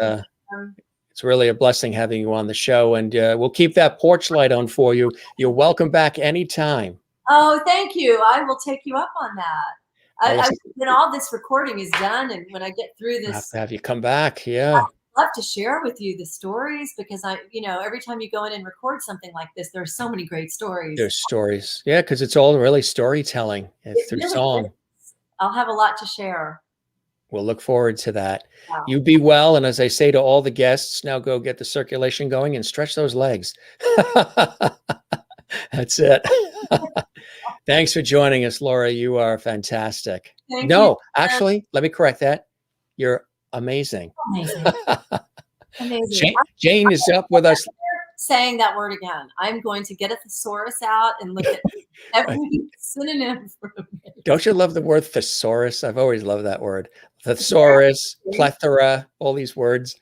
really a blessing having you on the show, and we'll keep that porch light on for you. You're welcome back anytime. Oh, thank you. I will take you up on that. When all this recording is done, and when I get through this, I'll have to have you come back. Yeah. I'd love to share with you the stories, because every time you go in and record something like this, there's so many great stories. There's stories. Yeah, because it's all really storytelling. It's through really song. is. I'll have a lot to share. We'll look forward to that. Wow. You be well. And as I say to all the guests, now go get the circulation going and stretch those legs. That's it. Thanks for joining us, Laura. You are fantastic. Thank you. Actually, let me correct that. You're amazing. Amazing. Amazing. Jane is up with us. Saying that word again. I'm going to get a thesaurus out and look at every synonym for a minute. Don't you love the word thesaurus? I've always loved that word. Thesaurus, plethora, all these words.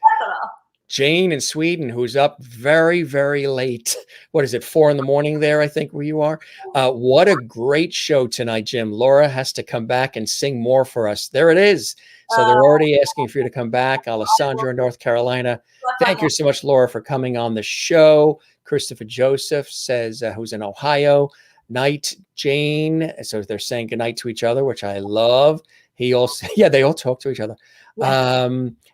Jane in Sweden, who's up very, very late. What is it, 4 a.m. there, I think, where you are? What a great show tonight, Jim. Laura has to come back and sing more for us. There it is. So they're already asking for you to come back. Alessandra in North Carolina. Thank you so much, Laura, for coming on the show. Christopher Joseph says, who's in Ohio. Night, Jane. So they're saying goodnight to each other, which I love. He also, yeah, they all talk to each other. Yeah.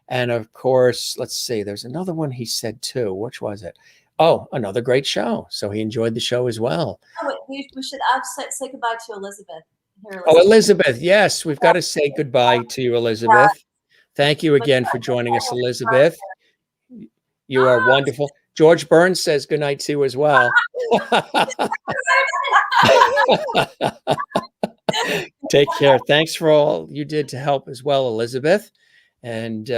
And of course, let's see, there's another one he said too. Which was it? Oh, another great show. So he enjoyed the show as well. Oh, wait, we should say goodbye to Elizabeth. Here, Oh, Elizabeth. Yes, we've got to say goodbye to you, Elizabeth. Thank you again for joining us, Elizabeth. You are wonderful. George Burns says goodnight to you as well. Take care. Thanks for all you did to help as well, Elizabeth. And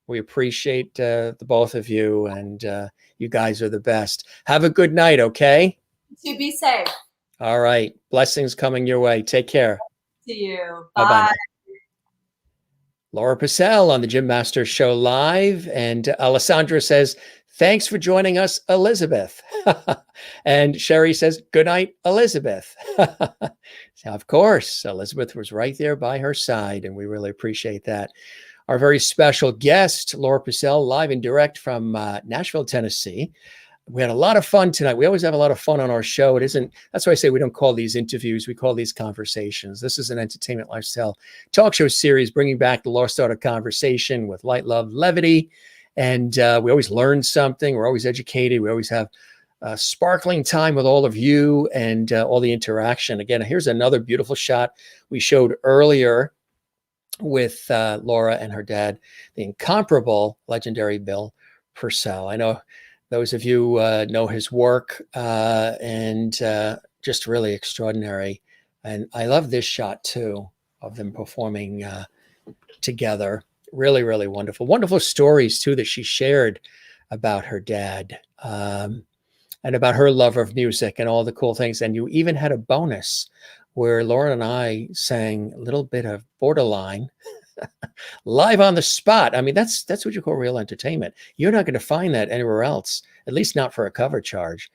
we appreciate the both of you, and you guys are the best. Have a good night, okay? To be safe. All right. Blessings coming your way. Take care. To you. Bye-bye. Laura Purcell on the Jim Masters Show live. And Alessandra says, thanks for joining us, Elizabeth. And Sherry says, good night, Elizabeth. Of course, Elizabeth was right there by her side, and we really appreciate that. Our very special guest, Laura Purcell, live and direct from Nashville, Tennessee. We had a lot of fun tonight. We always have a lot of fun on our show. That's why I say we don't call these interviews. We call these conversations. This is an entertainment lifestyle talk show series, bringing back the lost art of conversation with light, love, levity. And we always learn something. We're always educated. We always have a sparkling time with all of you and all the interaction. Again, here's another beautiful shot we showed earlier with Laura and her dad, the incomparable, legendary Bill Purcell. I know those of you know his work, and just really extraordinary. And I love this shot too of them performing together. Really, really wonderful. Wonderful stories too that she shared about her dad, and about her love of music and all the cool things. And you even had a bonus where Lauren and I sang a little bit of Borderline live on the spot. I mean, that's what you call real entertainment. You're not going to find that anywhere else, at least not for a cover charge.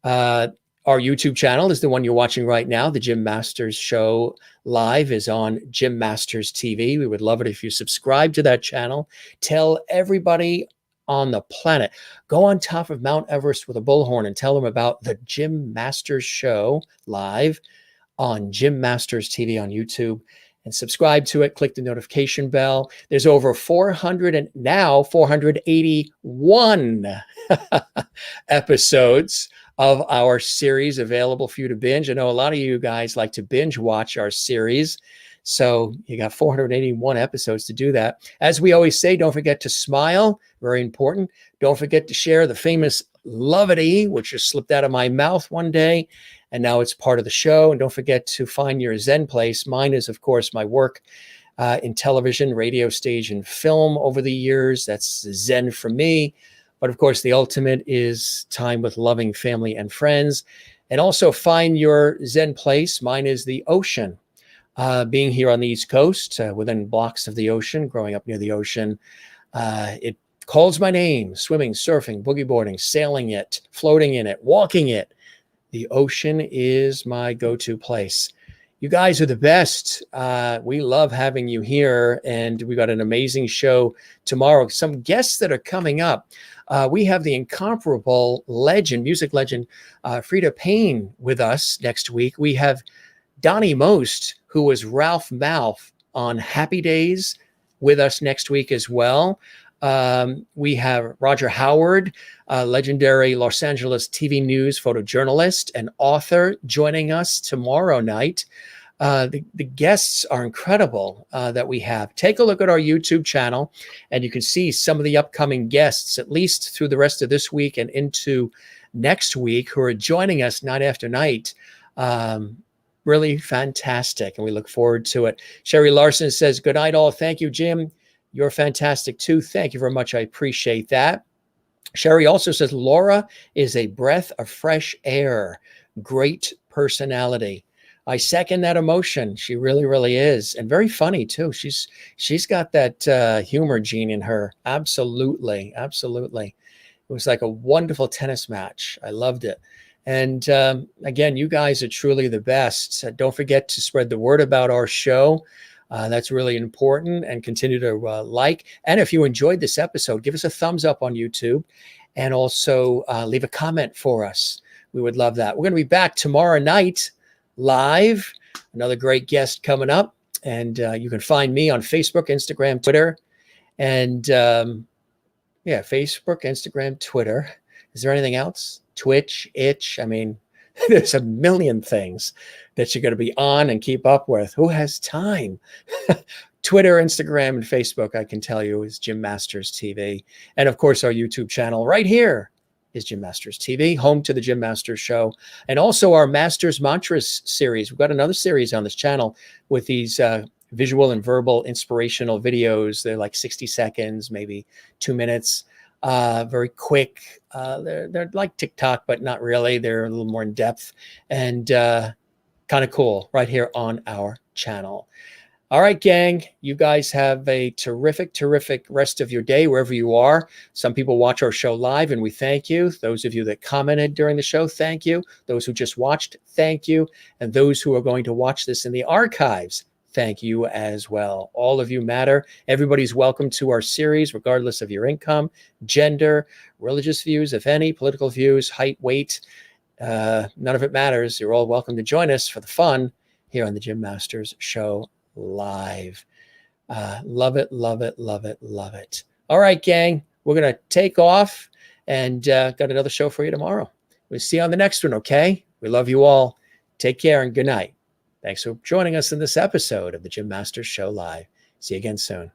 Our YouTube channel is the one you're watching right now. The Jim Masters Show live is on Jim Masters TV. We would love it if you subscribe to that channel. Tell everybody on the planet. Go on top of Mount Everest with a bullhorn and tell them about the Jim Masters Show live on Jim Masters TV on YouTube, and subscribe to it. Click the notification bell. There's over 400 and now 481 episodes of our series available for you to binge. I know a lot of you guys like to binge watch our series. So you got 481 episodes to do that. As we always say, don't forget to smile. Very important. Don't forget to share the famous lovity, which just slipped out of my mouth one day, and now it's part of the show. And don't forget to find your Zen place. Mine is, of course, my work in television, radio, stage, and film over the years. That's Zen for me. But of course, the ultimate is time with loving family and friends. And also find your Zen place. Mine is the ocean. Being here on the East Coast, within blocks of the ocean, growing up near the ocean, it calls my name. Swimming, surfing, boogie boarding, sailing it, floating in it, walking it. The ocean is my go-to place. You guys are the best. We love having you here, and we got an amazing show tomorrow. Some guests that are coming up. We have the incomparable legend, music legend, Frida Payne with us next week. We have Donnie Most, who was Ralph Malph on Happy Days, with us next week as well. We have Roger Howard, legendary Los Angeles TV news photojournalist and author, joining us tomorrow night. The guests are incredible that we have. Take a look at our YouTube channel, and you can see some of the upcoming guests, at least through the rest of this week and into next week, who are joining us night after night. Really fantastic, and we look forward to it. Sherry Larson says, good night all. Thank you, Jim. You're fantastic too. Thank you very much. I appreciate that. Sherry also says, Laura is a breath of fresh air. Great personality. I second that emotion. She really, really is. And very funny too. She's got that humor gene in her. Absolutely. Absolutely. It was like a wonderful tennis match. I loved it. And again, you guys are truly the best. Don't forget to spread the word about our show. That's really important, and continue to like. And if you enjoyed this episode, give us a thumbs up on YouTube, and also leave a comment for us. We would love that. We're going to be back tomorrow night live. Another great guest coming up. And you can find me on Facebook, Instagram, Twitter. And Facebook, Instagram, Twitter. Is there anything else? Twitch, Itch. I mean, there's a million things that you're going to be on and keep up with. Who has time? Twitter, Instagram, and Facebook, I can tell you, is Jim Masters TV. And of course, our YouTube channel right here is Jim Masters TV, home to the Jim Masters Show. And also our Masters Mantras series. We've got another series on this channel with these visual and verbal inspirational videos. They're like 60 seconds, maybe 2 minutes. Very quick. They're like TikTok, but not really. They're a little more in depth and kind of cool right here on our channel. All right, gang, you guys have a terrific, terrific rest of your day wherever you are. Some people watch our show live, and we thank you. Those of you that commented during the show, thank you. Those who just watched, thank you. And those who are going to watch this in the archives, thank you as well. All of you matter. Everybody's welcome to our series, regardless of your income, gender, religious views, if any, political views, height, weight. None of it matters. You're all welcome to join us for the fun here on the Jim Masters Show live. Love it, love it, love it, love it. All right, gang, we're going to take off, and got another show for you tomorrow. We'll see you on the next one, okay? We love you all. Take care and good night. Thanks for joining us in this episode of the Jim Masters Show Live. See you again soon.